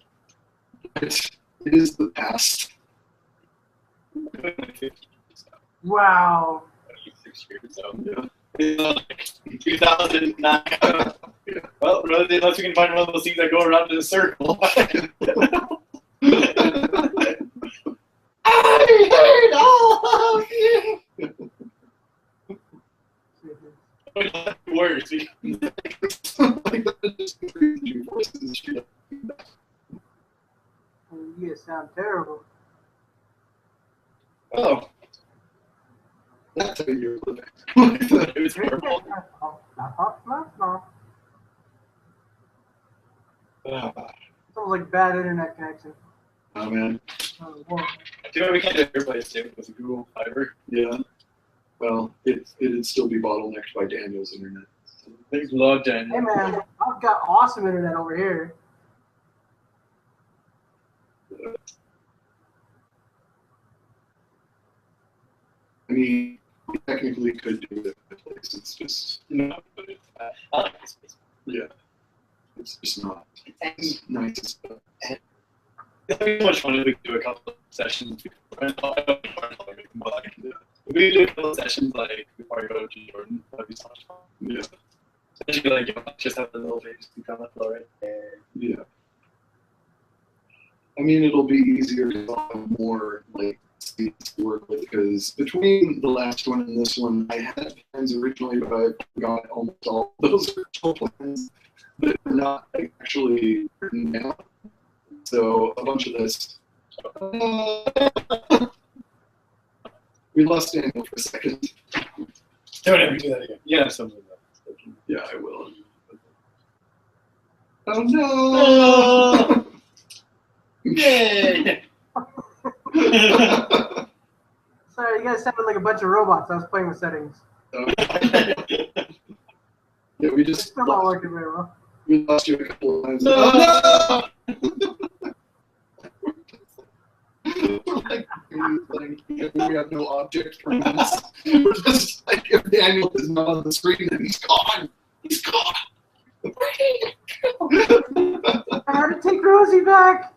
but it is the past. Wow. 6 years, so. Yeah. 2009. Well, unless we can find one of those things that go around in a circle. I hate all of you. Worse. Like that just increases your voices and shit. You guys sound terrible. Oh, That's how you're living. it was purple. It's almost like bad internet connection. Oh man. Oh, whoa. You know, we can't do AirPlay too with Google Fiber. Yeah. Well, it'd still be bottlenecked by Daniel's internet. Thanks a lot, Daniel. Hey man, I've got awesome internet over here. I mean, we technically could do it at the place. It's just, No, but it's, I like this space. yeah, it's just not nice as stuff. It'd be so much fun if we could do a couple of sessions. If we could do a couple of sessions like before I go to Jordan, that'd be so much fun. Yeah, Especially like you know, just have the little face become a flow right there. yeah. I mean, it'll be easier to have more like seats to work with because between the last one and this one, I had plans originally, but I forgot almost all those original plans that are not actually written down. So a bunch of this. We lost Daniel for a second. Don't ever do that again. Yeah, something like that. Yeah, I will. Oh no! Yay! Sorry, you guys sounded like a bunch of robots. I was playing with settings. Yeah, we It's just still not working very well. we lost you a couple of times. No! Oh no! Like, we have no object for this. We're just like, if Daniel is not on the screen, then he's gone. He's gone. I had to take Rosie back.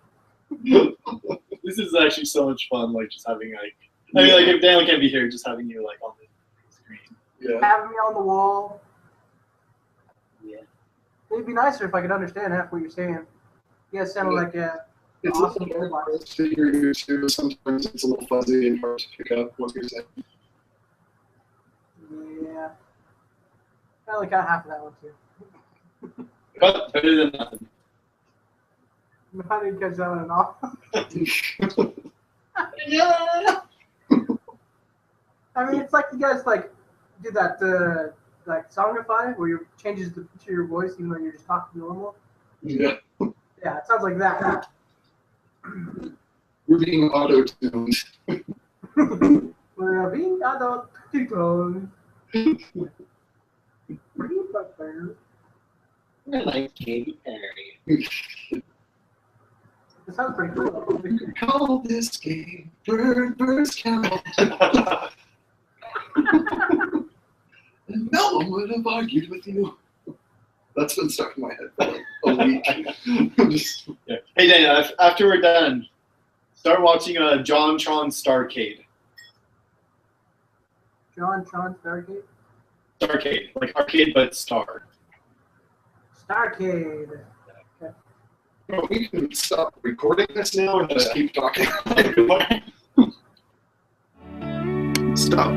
This is actually so much fun, like just having like I mean like if Daniel can't be here, just having you like on the screen. Yeah. Having me on the wall. Yeah. It'd be nicer if I could understand half what you're saying. You guys sound like It's awesome a little robots. hard to hear you too. Sometimes it's a little fuzzy and hard to pick up what you're saying. Yeah. I only got half of that one too. But better than nothing. I didn't catch that one at all. Yeah. I mean, it's like you guys like do that like songify where you changes the pitch of your voice even though you're just talking normal. Yeah. Yeah, it sounds like that. We're being auto-tuned. We're being adult people. I like Katy Perry. It sounds pretty cool. We could call this game Bird Count. And no one would have argued with you. That's been stuck in my head for like a week. Just, Yeah. Hey Daniel, after we're done, start watching John Tron Starcade. John Tron Stargate? Starcade, like arcade but star. Starcade. we can stop recording this now and just keep talking. Stop.